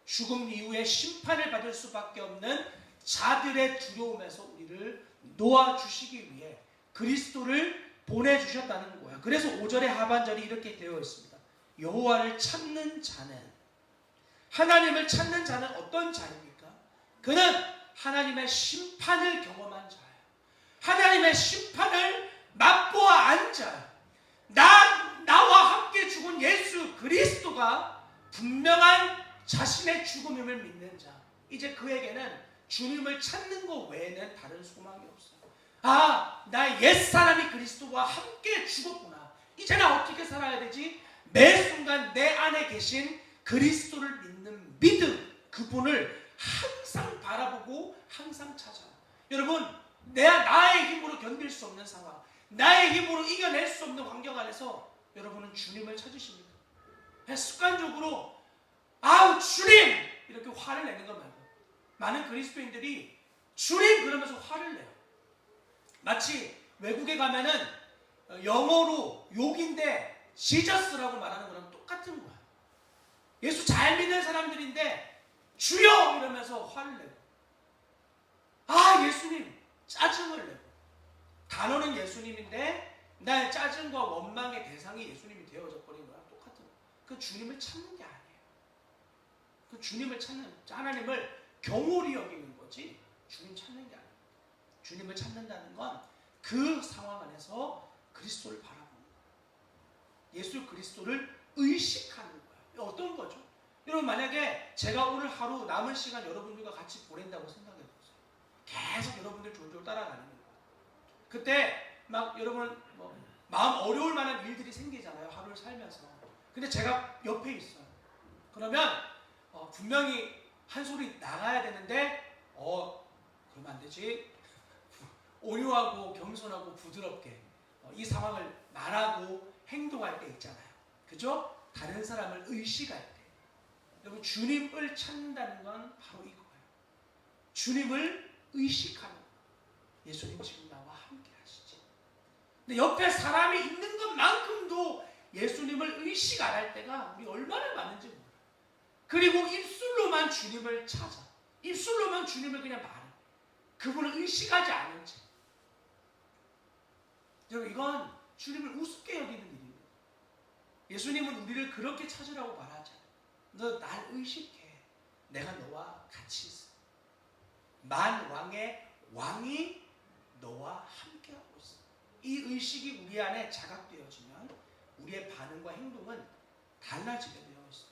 죽음 이후에 심판을 받을 수밖에 없는 자들의 두려움에서 우리를 놓아주시기 위해 그리스도를 보내주셨다는 거야. 그래서 5절의 하반절이 이렇게 되어 있습니다. 여호와를 찾는 자는, 하나님을 찾는 자는 어떤 자입니까? 그는 하나님의 심판을 경험한 자예요. 하나님의 심판을 맛보아 안 자예요. 나와 함께 죽은 예수 그리스도가 분명한 자신의 죽음임을 믿는 자. 이제 그에게는 주님을 찾는 것 외에는 다른 소망이 없어요. 아, 나의 옛사람이 그리스도와 함께 죽었구나. 이제 나 어떻게 살아야 되지? 매 순간 내 안에 계신 그리스도를 믿는 믿음, 그분을 항상 바라보고 항상 찾아요. 여러분, 나의 힘으로 견딜 수 없는 상황, 나의 힘으로 이겨낼 수 없는 환경 안에서 여러분은 주님을 찾으십니까? 습관적으로 아우 주님! 이렇게 화를 내는 것 말고, 많은 그리스도인들이 주님! 그러면서 화를 내요. 마치 외국에 가면은 영어로 욕인데 지저스라고 말하는 거랑 똑같은 거야. 예수 잘 믿는 사람들인데 주여! 이러면서 화를 내고, 아 예수님! 짜증을 내고, 단어는 예수님인데 나의 짜증과 원망의 대상이 예수님이 되어져 버린 거야. 똑같은 거야. 그 주님을 찾는 게 아니에요. 그 주님을 찾는, 하나님을 경홀히 여기는 거지 주님 찾는 게 아니에요. 주님을 찾는다는 건 그 상황 안에서 그리스도를 바라보는 거예요. 예수 그리스도를 의식하는 거예요. 어떤 거죠? 여러분, 만약에 제가 오늘 하루 남은 시간 여러분들과 같이 보낸다고 생각해 보세요. 계속 여러분들 졸졸 따라가는 거예요. 그때 막 여러분 마음 어려울 만한 일들이 생기잖아요. 하루를 살면서. 근데 제가 옆에 있어요. 그러면 분명히 한 소리 나가야 되는데 그러면 안 되지. 온유하고 겸손하고 부드럽게 이 상황을 말하고 행동할 때 있잖아요. 그죠? 다른 사람을 의식할 때. 여러분, 주님을 찾는다는 건 바로 이거예요. 주님을 의식하는 거예요. 예수님 지금 나와 함께 하시지. 근데 옆에 사람이 있는 것만큼도 예수님을 의식 안 할 때가 우리 얼마나 많은지 몰라요. 그리고 입술로만 주님을 찾아. 입술로만 주님을 그냥 말해. 그분을 의식하지 않은 채. 여러분, 이건 주님을 우습게 여기는 일입니다. 예수님은 우리를 그렇게 찾으라고 말하지 않아요. 너 날 의식해. 내가 너와 같이 있어. 만왕의 왕이 너와 함께하고 있어. 이 의식이 우리 안에 자각되어지면 우리의 반응과 행동은 달라지게 되어 있어요.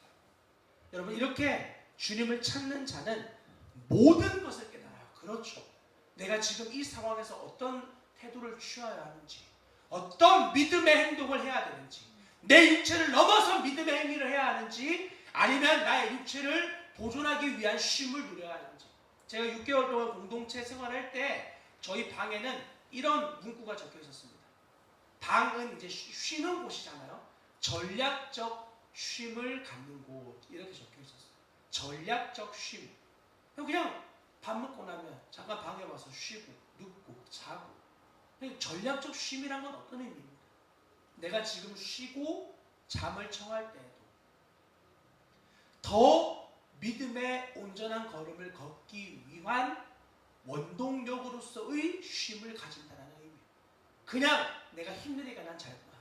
여러분, 이렇게 주님을 찾는 자는 모든 것을 깨달아요. 그렇죠. 내가 지금 이 상황에서 어떤 태도를 취해야 하는지, 어떤 믿음의 행동을 해야 되는지, 내 육체를 넘어서 믿음의 행위를 해야 하는지, 아니면 나의 육체를 보존하기 위한 쉼을 누려야 하는지. 제가 6개월 동안 공동체 생활할 때 저희 방에는 이런 문구가 적혀 있었습니다. 방은 이제 쉬는 곳이잖아요. 전략적 쉼을 갖는 곳, 이렇게 적혀 있었어요. 전략적 쉼. 그냥 밥 먹고 나면 잠깐 방에 와서 쉬고 눕고 자고. 전략적 쉼이란 건 어떤 의미입니까? 내가 지금 쉬고 잠을 청할 때에도 더 믿음의 온전한 걸음을 걷기 위한 원동력으로서의 쉼을 가진다는 의미예요. 그냥 내가 힘드니까 난 잘 거야.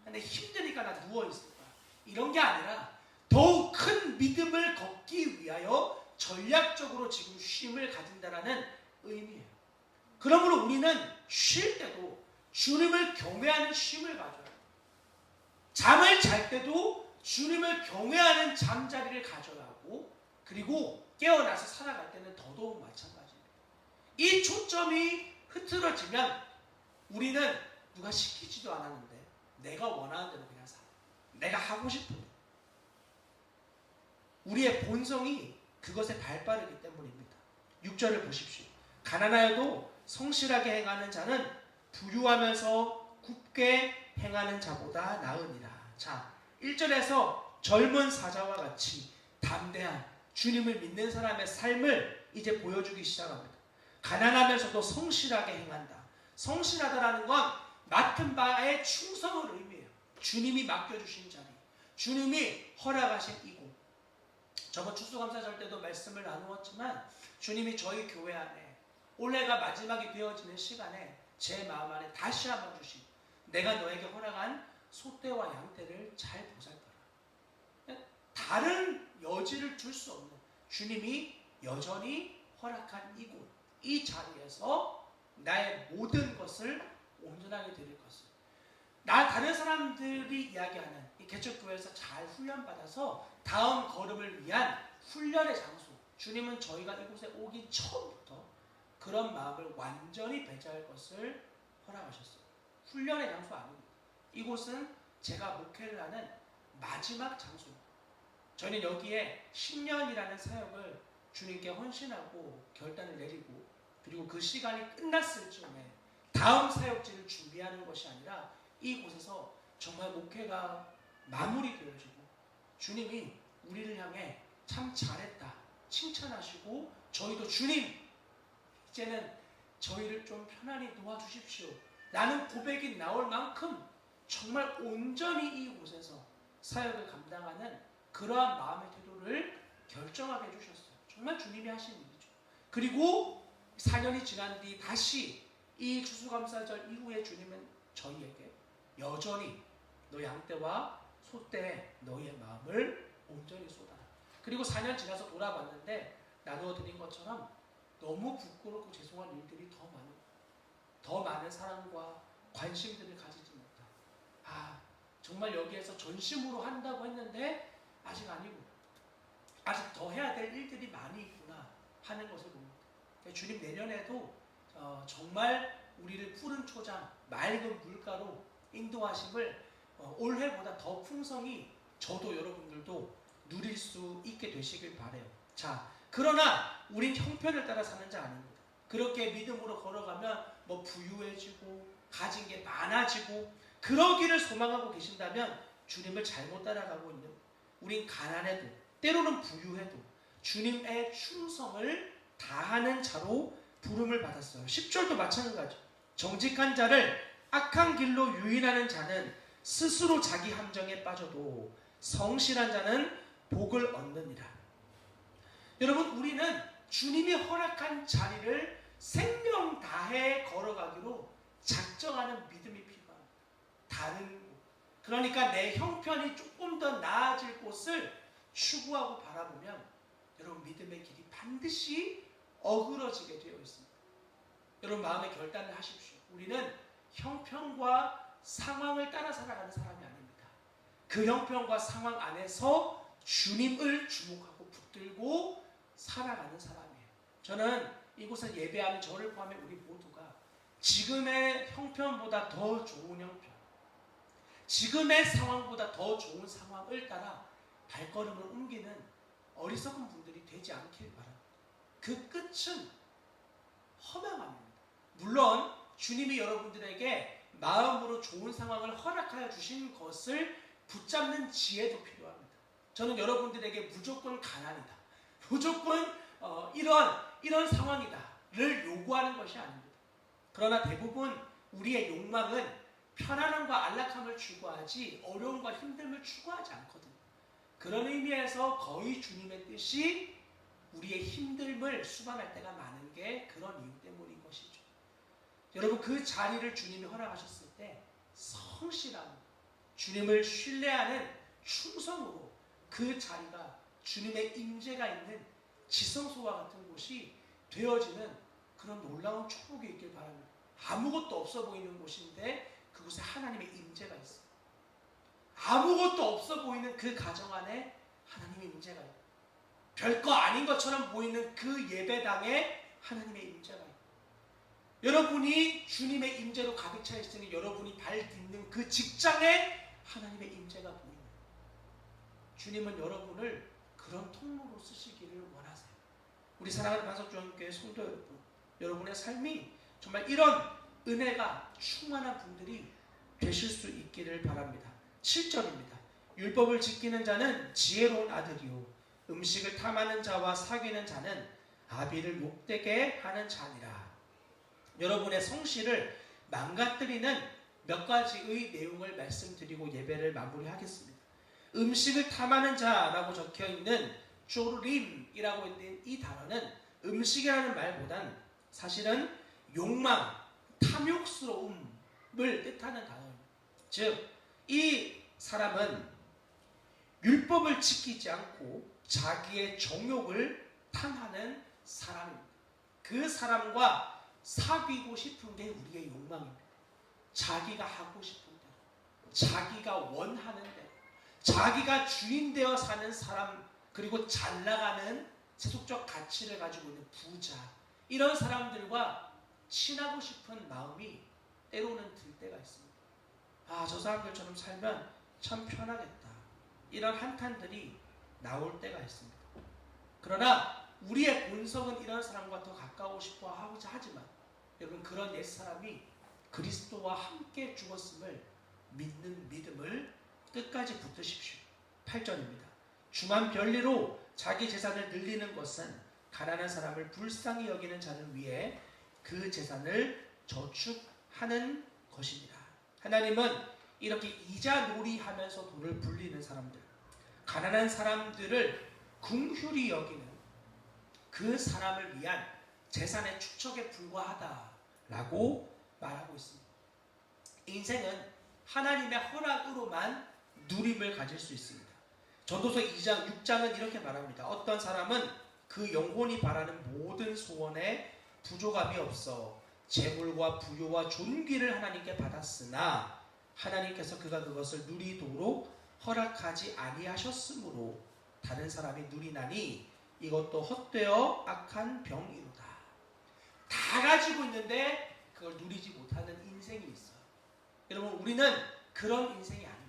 근데 힘드니까 나 누워있을 거야. 이런 게 아니라 더욱 큰 믿음을 걷기 위하여 전략적으로 지금 쉼을 가진다는 의미예요. 그러므로 우리는 쉴 때도 주님을 경외하는 쉼을 가져요. 잠을 잘 때도 주님을 경외하는 잠자리를 가져야 하고, 그리고 깨어나서 살아갈 때는 더더욱 마찬가지입니다. 이 초점이 흐트러지면 우리는 누가 시키지도 않았는데 내가 원하는 대로 그냥 살아. 내가 하고 싶은 대로. 우리의 본성이 그것에 발빠르기 때문입니다. 6절을 보십시오. 가난하여도 성실하게 행하는 자는 부유하면서 굽게 행하는 자보다 나으니라. 자, 1절에서 젊은 사자와 같이 담대한 주님을 믿는 사람의 삶을 이제 보여주기 시작합니다. 가난하면서도 성실하게 행한다. 성실하다라는 건 맡은 바에 충성을 의미해요. 주님이 맡겨주신 자리, 주님이 허락하신 이곳. 저번 추수감사절 때도 말씀을 나누었지만 주님이 저희 교회 안에 올해가 마지막이 되어지는 시간에 제 마음 안에 다시 한번 주신, 내가 너에게 허락한 소떼와 양떼를 잘 보살펴라. 다른 여지를 둘 수 없는 주님이 여전히 허락한 이곳, 이 자리에서 나의 모든 것을 온전하게 드릴 것을, 다른 사람들이 이야기하는 이 개척교회에서 잘 훈련받아서 다음 걸음을 위한 훈련의 장소, 주님은 저희가 이곳에 오기 처음부터 그런 마음을 완전히 배제할 것을 허락하셨어요. 훈련의 장소 아닙니다. 이곳은 제가 목회를 하는 마지막 장소입니다. 저희는 여기에 10년이라는 사역을 주님께 헌신하고 결단을 내리고, 그리고 그 시간이 끝났을 즈음에 다음 사역지를 준비하는 것이 아니라 이곳에서 정말 목회가 마무리되어지고 주님이 우리를 향해 참 잘했다 칭찬하시고, 저희도 주님 이제는 저희를 좀 편안히 도와주십시오 라는 고백이 나올 만큼 정말 온전히 이곳에서 사역을 감당하는 그러한 마음의 태도를 결정하게 해주셨어요. 정말 주님이 하신 일이죠. 그리고 4년이 지난 뒤 다시 이 추수감사절 이후에 주님은 저희에게 여전히 너 양떼와 소떼에 너희의 마음을 온전히 쏟아라. 그리고 4년 지나서 돌아봤는데 나누어 드린 것처럼 너무 부끄럽고 죄송한 일들이 더 많은 사랑과 관심들을 가지지 못한, 정말 여기에서 전심으로 한다고 했는데 아직 아니고 아직 더 해야 될 일들이 많이 있구나 하는 것을 봅니다. 주님 내년에도 정말 우리를 푸른 초장, 맑은 물가로 인도하심을 올해보다 더 풍성히 저도 여러분들도 누릴 수 있게 되시길 바라요. 자, 그러나 우린 형편을 따라 사는 자 아닙니다. 그렇게 믿음으로 걸어가면 뭐 부유해지고 가진 게 많아지고 그러기를 소망하고 계신다면 주님을 잘못 따라가고 있는, 우린 가난해도 때로는 부유해도 주님의 충성을 다하는 자로 부름을 받았어요. 10절도 마찬가지. 정직한 자를 악한 길로 유인하는 자는 스스로 자기 함정에 빠져도 성실한 자는 복을 얻느니라. 여러분, 우리는 주님이 허락한 자리를 생명 다해 걸어가기로 작정하는 믿음이 필요합니다. 다른 곳, 그러니까 내 형편이 조금 더 나아질 곳을 추구하고 바라보면 여러분 믿음의 길이 반드시 어그러지게 되어 있습니다. 여러분 마음의 결단을 하십시오. 우리는 형편과 상황을 따라 살아가는 사람이 아닙니다. 그 형편과 상황 안에서 주님을 주목하고 붙들고 살아가는 사람이에요. 저는 이곳에 예배하는 저를 포함해 우리 모두가 지금의 형편보다 더 좋은 형편, 지금의 상황보다 더 좋은 상황을 따라 발걸음을 옮기는 어리석은 분들이 되지 않길 바랍니다. 그 끝은 허망합니다. 물론 주님이 여러분들에게 마음으로 좋은 상황을 허락하여 주신 것을 붙잡는 지혜도 필요합니다. 저는 여러분들에게 무조건 가난이다, 무조건 이런 상황이다를 요구하는 것이 아닙니다. 그러나 대부분 우리의 욕망은 편안함과 안락함을 추구하지 어려움과 힘듦을 추구하지 않거든요. 그런 의미에서 거의 주님의 뜻이 우리의 힘듦을 수반할 때가 많은 게 그런 이유 때문인 것이죠. 여러분 그 자리를 주님이 허락하셨을 때 성실함, 주님을 신뢰하는 충성으로 그 자리가 주님의 임재가 있는 지성소와 같은 곳이 되어지는 그런 놀라운 축복이 있길 바랍니다. 아무것도 없어 보이는 곳인데 그곳에 하나님의 임재가 있어요. 아무것도 없어 보이는 그 가정 안에 하나님의 임재가 있고, 별거 아닌 것처럼 보이는 그 예배당에 하나님의 임재가 있고, 여러분이 주님의 임재로 가득 차 있으니 여러분이 발 딛는 그 직장에 하나님의 임재가 보입니다. 주님은 여러분을 그런 통로로 쓰시기를 원하세요. 우리 사랑하는 반석주한교회 성도 여러분, 여러분의 삶이 정말 이런 은혜가 충만한 분들이 되실 수 있기를 바랍니다. 7절입니다. 율법을 지키는 자는 지혜로운 아들이요 음식을 탐하는 자와 사귀는 자는 아비를 욕되게 하는 자니라. 여러분의 성실을 망가뜨리는 몇 가지의 내용을 말씀드리고 예배를 마무리하겠습니다. 음식을 탐하는 자라고 적혀있는 쪼림이라고 있는 이 단어는 음식이라는 말보단 사실은 욕망, 탐욕스러움을 뜻하는 단어입니다. 즉, 이 사람은 율법을 지키지 않고 자기의 정욕을 탐하는 사람입니다. 그 사람과 사귀고 싶은 게 우리의 욕망입니다. 자기가 하고 싶은 대로, 자기가 원하는 대로, 자기가 주인 되어 사는 사람, 그리고 잘 나가는 세속적 가치를 가지고 있는 부자, 이런 사람들과 친하고 싶은 마음이 때로는 들 때가 있습니다. 아, 저 사람들처럼 살면 참 편하겠다, 이런 한탄들이 나올 때가 있습니다. 그러나 우리의 본성은 이런 사람과 더 가까우고 싶어 하고자 하지만 여러분, 그런 옛사람이 그리스도와 함께 죽었음을 믿는 믿음을 끝까지 붙드십시오. 8절입니다. 주만 별리로 자기 재산을 늘리는 것은 가난한 사람을 불쌍히 여기는 자를 위해 그 재산을 저축하는 것입니다. 하나님은 이렇게 이자 놀이하면서 돈을 불리는 사람들, 가난한 사람들을 긍휼히 여기는 그 사람을 위한 재산의 축적에 불과하다라고 말하고 있습니다. 인생은 하나님의 허락으로만 누림을 가질 수 있습니다. 전도서 2장 6장은 이렇게 말합니다. 어떤 사람은 그 영혼이 바라는 모든 소원에 부족함이 없어 재물과 부요와 존귀를 하나님께 받았으나 하나님께서 그가 그것을 누리도록 허락하지 아니하셨으므로 다른 사람이 누리나니 이것도 헛되어 악한 병이로다. 다 가지고 있는데 그걸 누리지 못하는 인생이 있어요. 여러분, 우리는 그런 인생이 아닙니다.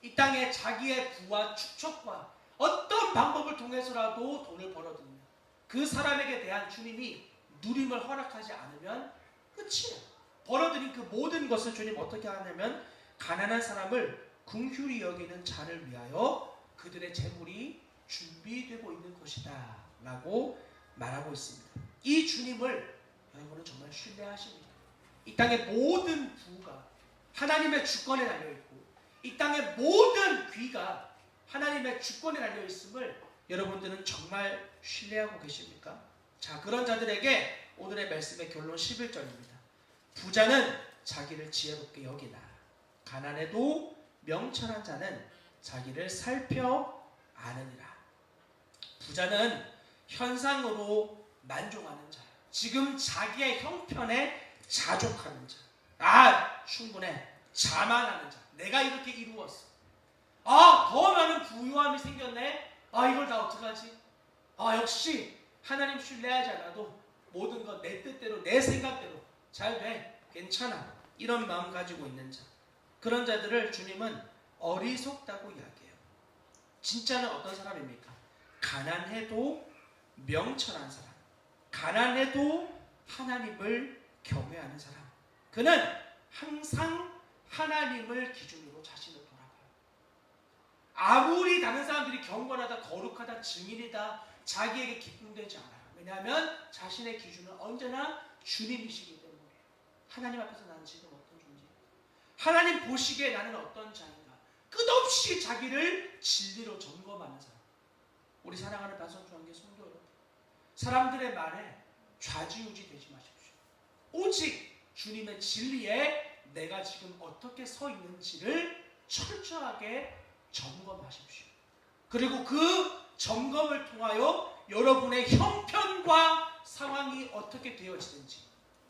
이 땅에 자기의 부와 축적과 어떤 방법을 통해서라도 돈을 벌어들이면 그 사람에게 대한 주님이 누림을 허락하지 않으면 끝이에요. 벌어들인 그 모든 것을 주님 어떻게 하냐면 가난한 사람을 긍휼히 여기는 자를 위하여 그들의 재물이 준비되고 있는 것이다 라고 말하고 있습니다. 이 주님을 여러분은 정말 신뢰하십니다. 이 땅의 모든 부가 하나님의 주권에 달려있고 이 땅의 모든 귀가 하나님의 주권에 달려있음을 여러분들은 정말 신뢰하고 계십니까? 자, 그런 자들에게 오늘의 말씀의 결론 11절입니다. 부자는 자기를 지혜롭게 여기나 가난해도 명철한 자는 자기를 살펴 아느니라. 부자는 현상으로 만족하는 자예요. 지금 자기의 형편에 자족하는 자. 아, 충분해. 자만하는 자. 내가 이렇게 이루었어. 아, 더 많은 부유함이 생겼네. 아, 이걸 다 어떡하지? 아, 역시 하나님 신뢰하지 않아도 모든 것 내 뜻대로, 내 생각대로 잘 돼. 괜찮아. 이런 마음 가지고 있는 자. 그런 자들을 주님은 어리석다고 이야기해요. 진짜는 어떤 사람입니까? 가난해도 명철한 사람, 가난해도 하나님을 경외하는 사람. 그는 항상 하나님을 기준으로 자신을 돌아봐요. 아무리 다른 사람들이 경건하다, 거룩하다, 증인이다, 자기에게 기쁨되지 않아요. 왜냐하면 자신의 기준은 언제나 주님이시기 때문에. 하나님 앞에서 나는 지금 어떤 존재인가? 하나님 보시기에 나는 어떤 자인가? 끝없이 자기를 진리로 점검하는 사람. 우리 사랑하는 반석주한교회 성도 여러분, 사람들의 말에 좌지우지 되지 마십시오. 오직 주님의 진리에 내가 지금 어떻게 서 있는지를 철저하게 점검하십시오. 그리고 그 점검을 통하여 여러분의 형편과 상황이 어떻게 되어지는지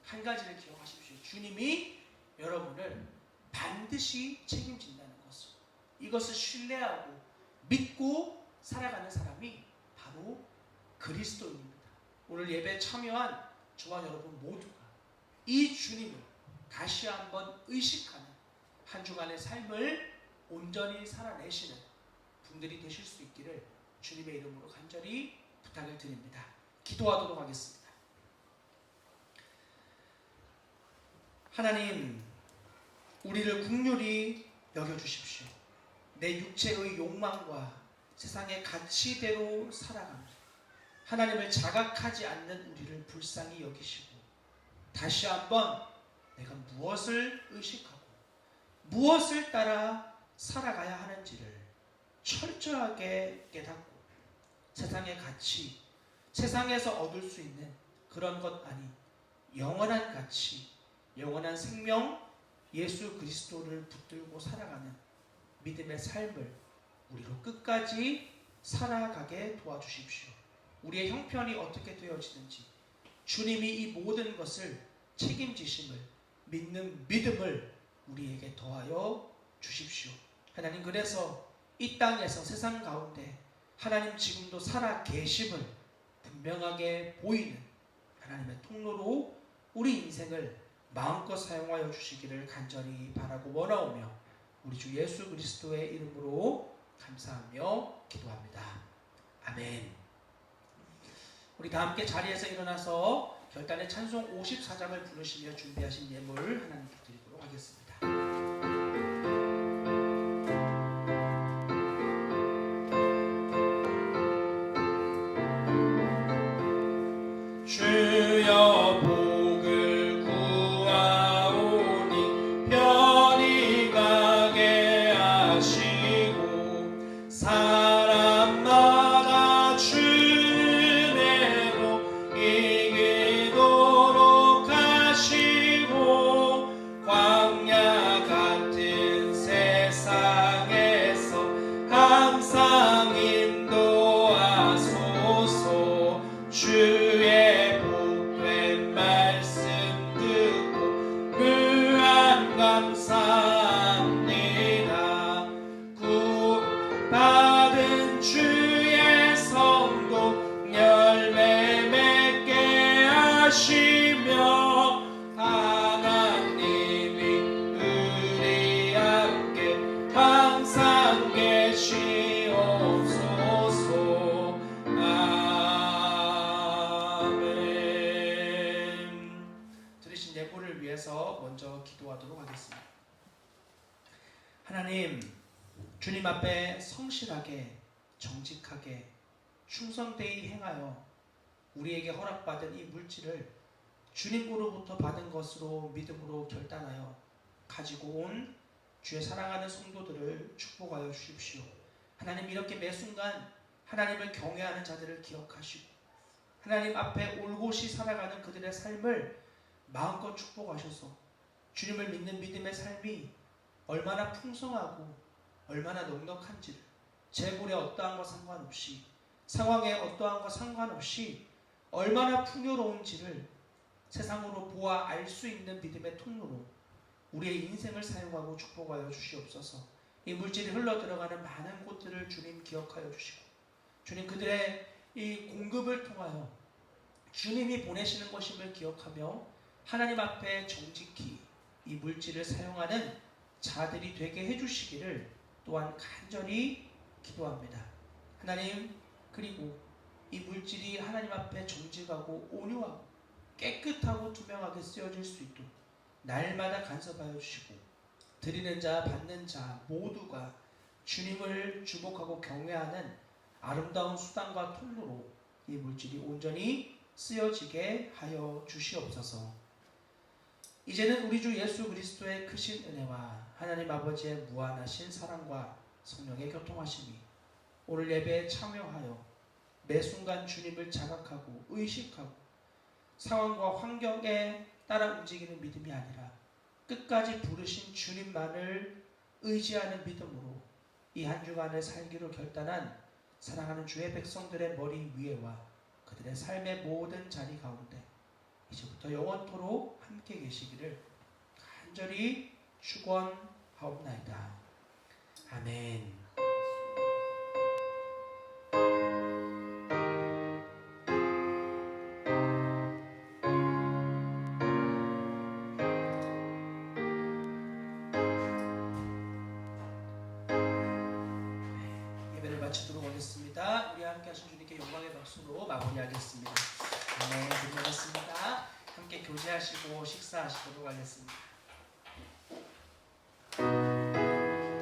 한 가지를 기억하십시오. 주님이 여러분을 반드시 책임진다는 것을, 이것을 신뢰하고 믿고 살아가는 사람이 바로 그리스도인입니다. 오늘 예배에 참여한 저와 여러분 모두가 이 주님을 다시 한번 의식하는 한 주간의 삶을 온전히 살아내시는 분들이 되실 수 있기를 주님의 이름으로 간절히 부탁을 드립니다. 기도하도록 하겠습니다. 하나님, 우리를 긍휼히 여겨주십시오. 내 육체의 욕망과 세상의 가치대로 살아가며 하나님을 자각하지 않는 우리를 불쌍히 여기시고 다시 한번 내가 무엇을 의식하고 무엇을 따라 살아가야 하는지를 철저하게 깨닫고 세상의 가치, 세상에서 얻을 수 있는 그런 것 아닌 영원한 가치, 영원한 생명 예수 그리스도를 붙들고 살아가는 믿음의 삶을 우리로 끝까지 살아가게 도와주십시오. 우리의 형편이 어떻게 되어지는지 주님이 이 모든 것을 책임지심을 믿는 믿음을 우리에게 더하여 주십시오. 하나님, 그래서 이 땅에서 세상 가운데 하나님 지금도 살아 계심을 분명하게 보이는 하나님의 통로로 우리 인생을 마음껏 사용하여 주시기를 간절히 바라고 원하오며 우리 주 예수 그리스도의 이름으로 감사하며 기도합니다. 아멘. 우리 다 함께 자리에서 일어나서 결단의 찬송 54장을 부르시며 준비하신 예물 하나님께 드리도록 하겠습니다. 주여 복을 구하오니 편히 가게 하시고 사람마다 주님으로 이기도록 하시고 광야 같은 세상에서 항상 인도하소서. 주의 복된 말씀 듣고 무한 감사합니다. 구받은 주의 성도 열매 맺게 하시며 하나님이 우리 함께 항상 계시옵소서. 드리신 예물을 위해서 먼저 기도하도록 하겠습니다. 하나님, 주님 앞에 성실하게 정직하게 충성되이 행하여 우리에게 허락받은 이 물질을 주님으로부터 받은 것으로 믿음으로 결단하여 가지고 온 주의 사랑하는 성도들을 축복하여 주십시오. 하나님, 이렇게 매 순간 하나님을 경외하는 자들을 기억하시고 하나님 앞에 올곧이 살아가는 그들의 삶을 마음껏 축복하셔서 주님을 믿는 믿음의 삶이 얼마나 풍성하고 얼마나 넉넉한지를 재물에 어떠한 것 상관없이 상황에 어떠한 것 상관없이 얼마나 풍요로운지를 세상으로 보아 알 수 있는 믿음의 통로로 우리의 인생을 사용하고 축복하여 주시옵소서. 이 물질이 흘러들어가는 많은 곳들을 주님 기억하여 주시고 주님 그들의 이 공급을 통하여 주님이 보내시는 것임을 기억하며 하나님 앞에 정직히 이 물질을 사용하는 자들이 되게 해주시기를 또한 간절히 기도합니다. 하나님, 그리고 이 물질이 하나님 앞에 정직하고 온유하고 깨끗하고 투명하게 쓰여질 수 있도록 날마다 간섭하여 주시고 드리는 자 받는 자 모두가 주님을 주목하고 경외하는 아름다운 수단과 통로로 이 물질이 온전히 쓰여지게 하여 주시옵소서. 이제는 우리 주 예수 그리스도의 크신 은혜와 하나님 아버지의 무한하신 사랑과 성령의 교통하심이 오늘 예배에 참여하여 매 순간 주님을 자각하고 의식하고 상황과 환경에 따라 움직이는 믿음이 아니라 끝까지 부르신 주님만을 의지하는 믿음으로 이 한 주간을 살기로 결단한 사랑하는 주의 백성들의 머리 위에와 그들의 삶의 모든 자리 가운데 이제부터 영원토록 함께 계시기를 간절히 축원하옵나이다. 아멘. 예배를 마치도록 하겠습니다. 감사합니다. 우리 함께 하신 주님께 영광의 박수로 마무리하겠습니다. 아멘. 끝내겠습니다. 함께 교제하시고 식사하시도록 하겠습니다.